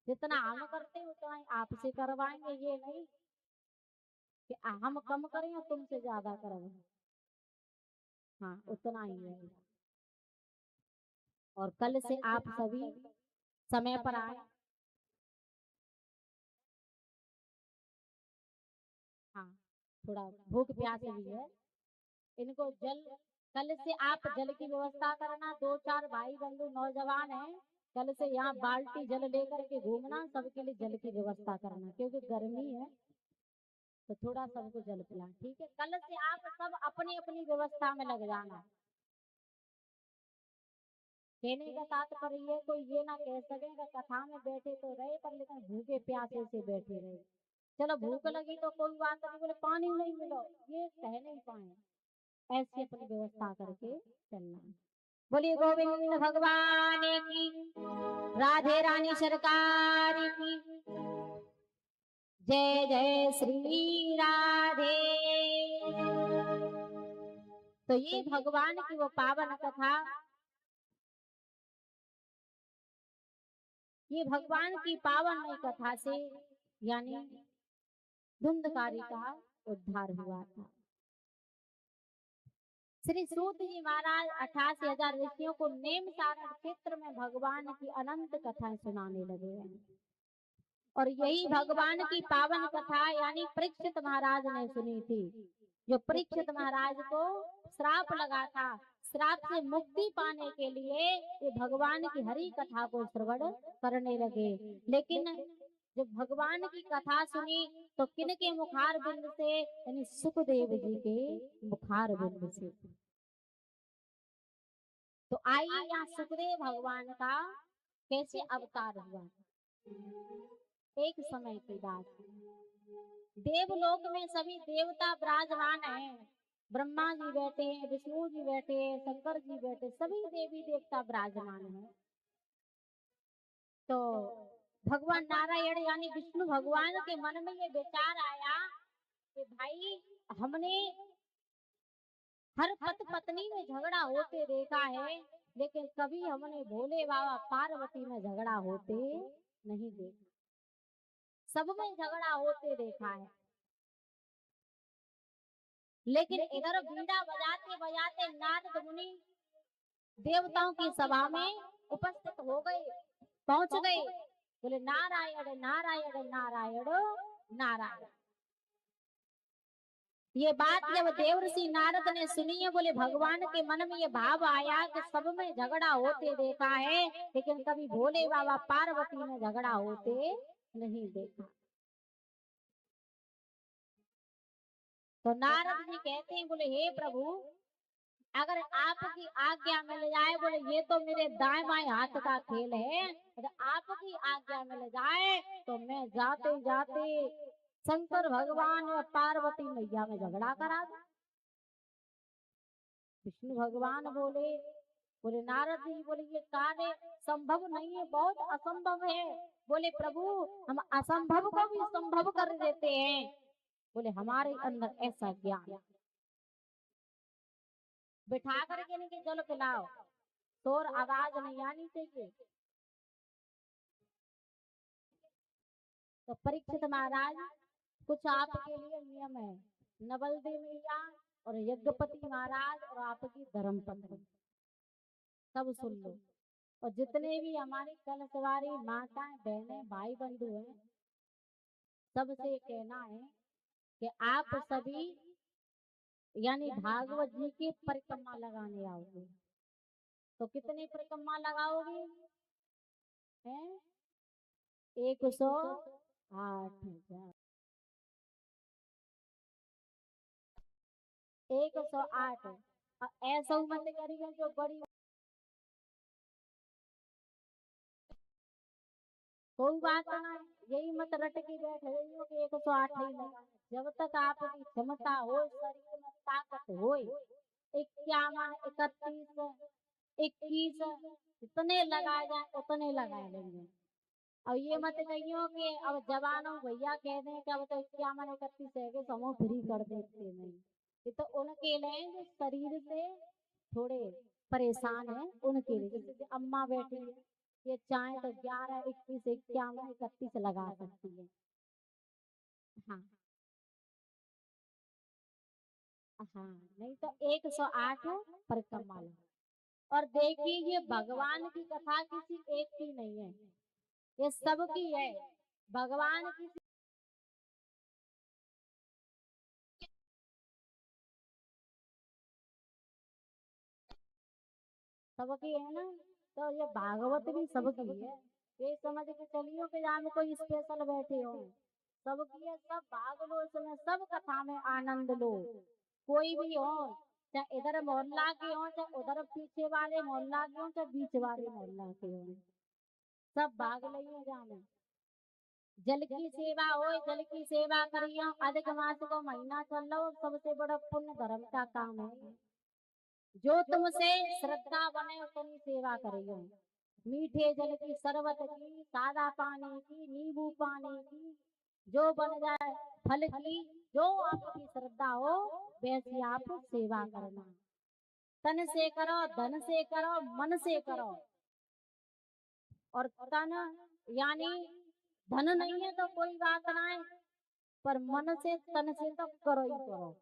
जितना हम करते हैं उतना ही आपसे करवाएंगे, ये नहीं कि हम कम करें और तुमसे ज्यादा करवाएं। हाँ, उतना ही रहेगा। और कल से आप सभी समय पर आए। हाँ, थोड़ा भूख प्यास भी है, इनको जल, कल से आप जल की व्यवस्था करना। 2-4 भाई बंधु नौजवान हैं, कल से यहाँ बाल्टी जल लेकर के घूमना, सबके लिए जल की व्यवस्था करना, क्योंकि गर्मी है तो थोड़ा सबको जल पिला। ठीक है? कल से आप सब अपनी अपनी व्यवस्था में लग जाना। कहने का तात्पर्य ये, कोई ये ना कह सकेगा कथा में बैठे तो रहे पर लेकिन भूखे प्यासे से बैठे रहे। चलो भूख लगी तो कोई बात नहीं, बोले पानी नहीं मिलो, ये कह नहीं पाए। ऐसी अपनी व्यवस्था करके चलना। बोलिए गोविंद भगवान की, राधे रानी सरकार की, जय जय श्री राधे। तो ये भगवान की वो पावन कथा, ये भगवान की पावन कथा से यानी धुंधकारी का उद्धार हुआ था। श्री सूत जी महाराज 88,000 ऋषियों को नेम सारण क्षेत्र में भगवान की अनंत कथाएं सुनाने लगे हैं। और यही भगवान की पावन कथा यानी परीक्षित महाराज ने सुनी थी। जो परीक्षित महाराज को श्राप लगा था, श्राप से मुक्ति पाने के लिए ये भगवान की हरि कथा को श्रवण करने लगे। लेकिन जब भगवान की कथा सुनी तो किन के मुखार बिंद से, यानी सुखदेव जी के मुखार बिंद से। तो आइए यहाँ सुखदेव भगवान का कैसे अवतार हुआ। एक समय की बात, देवलोक में सभी देवता विराजमान हैं। ब्रह्मा जी बैठे हैं, विष्णु जी बैठे हैं, शंकर जी बैठे, सभी देवी देवता विराजमान हैं। तो भगवान नारायण यानी विष्णु भगवान के मन में ये विचार आया कि भाई हमने हर पति पत्नी में झगड़ा होते देखा है, लेकिन कभी हमने भोले बाबा पार्वती में झगड़ा होते नहीं देखा। सब में झगड़ा होते देखा है, लेकिन इधर बीड़ा बजाते बजाते नारद मुनि देवताओं की सभा में उपस्थित हो गए, पहुंच गए। बोले नारायण नारायण नारायण नारायण। ये बात जब देवर्षि नारद ने सुनी है, बोले भगवान के मन में ये भाव आया कि सब में झगड़ा होते देखा है, लेकिन कभी भोले बाबा पार्वती में झगड़ा होते नहीं देखा। तो नारद जी कहते हैं, बोले हे प्रभु, अगर आपकी आज्ञा मिल जाए, बोले ये तो मेरे दाएं बाएं हाथ का खेल है, अगर आपकी आज्ञा मिल जाए तो मैं जाते जाते शंकर भगवान और पार्वती मैया में झगड़ा करा दूं। विष्णु भगवान बोले, बोले नारद जी, बोले ये कार्य संभव नहीं है, बहुत असंभव है। बोले प्रभु, हम असंभव को भी संभव कर देते हैं। बोले हमारे अंदर ऐसा ज्ञान, बिठा करके इनके जल पिलाओ, शोर आवाज नहीं आनी चाहिए। तो परीक्षित महाराज, कुछ आपके लिए नियम है। नवलदेव मैया और यज्ञपति महाराज और आपकी धर्मपत्नी, सब सुन लो। और जितने भी हमारी कलशवारी माताएं बहनें भाई बंधु हैं, सबसे कहना है कि आप सभी यानी भागवत जी की परिक्रमा लगाने आओगे। तो कितनी परिक्रमा लगाओगे? हैं 108,000। 108। ऐसा मत करिए जो बड़ी कोई बात ना, यही मत रट के बैठ रही हो कि 108 ही लगा। जब तक आपकी क्षमता हो, शरीर में ताकत हो, 51, 31, 21 जितने लगाए जाए उतने लगाए लेंगे। और ये मत कहियो कि अब जवानों भैया कह दें कि अब तो 51, 31 है कि समूह फ्री कर देते, नहीं। ये तो उनके लिए जो शरीर से थोड़े परेशान है, उनके लिए। जैसे अम्मा बैठी है, ये चाहे तो 11, 21, 51, 31 लगा सकती है। हाँ हाँ, नहीं तो 108 परिक्रमा लगा। और देखिए, ये भगवान की कथा किसी एक की नहीं है, ये सबकी है। भगवान की सबकी है ना, तो ये भागवत भी सबकी है। ये समझ के चलियो कि यहाँ में कोई स्पेशल बैठे हो, सबकी है। सब भाग लो इसमें, सब कथा में आनंद लो। कोई भी हो, चाहे इधर मोहल्ला के हो, चाहे उधर पीछे वाले मोहल्ला के हो, चाहे बीच वाले मोहल्ला के हो, सब भाग लियो। जाने जल की सेवा हो, जल की सेवा करियो। अधिक मास को महीना चल रहा, सबसे बड़ा पुण्य धर्म का काम है। जो तुमसे श्रद्धा बने उतनी सेवा करियो। मीठे जल की, शरबत की, सादा पानी की, नींबू पानी की, जो बन जाए फल की, जो आपकी श्रद्धा हो वैसी आप सेवा करना। तन से करो, धन से करो, मन से करो। और तन यानी धन नहीं है तो कोई बात ना है, पर मन से तन से तो करो ही करो।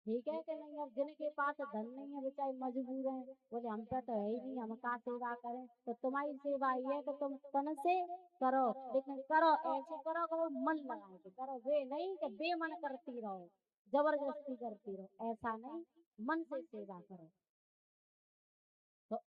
ठीक है कि नहीं। अब जिनके पास धन नहीं है बेचारे मजबूर हैं, बोले हम पे तो है ही नहीं, हम का सेवा करें। तो तुम्हारी सेवा ये है कि तुम तन से करो, लेकिन करो ऐसे करो कि वो मन लगा के करो, वे नहीं कि बेमन करती रहो, जबरदस्ती करती रहो, ऐसा नहीं, मन से सेवा करो।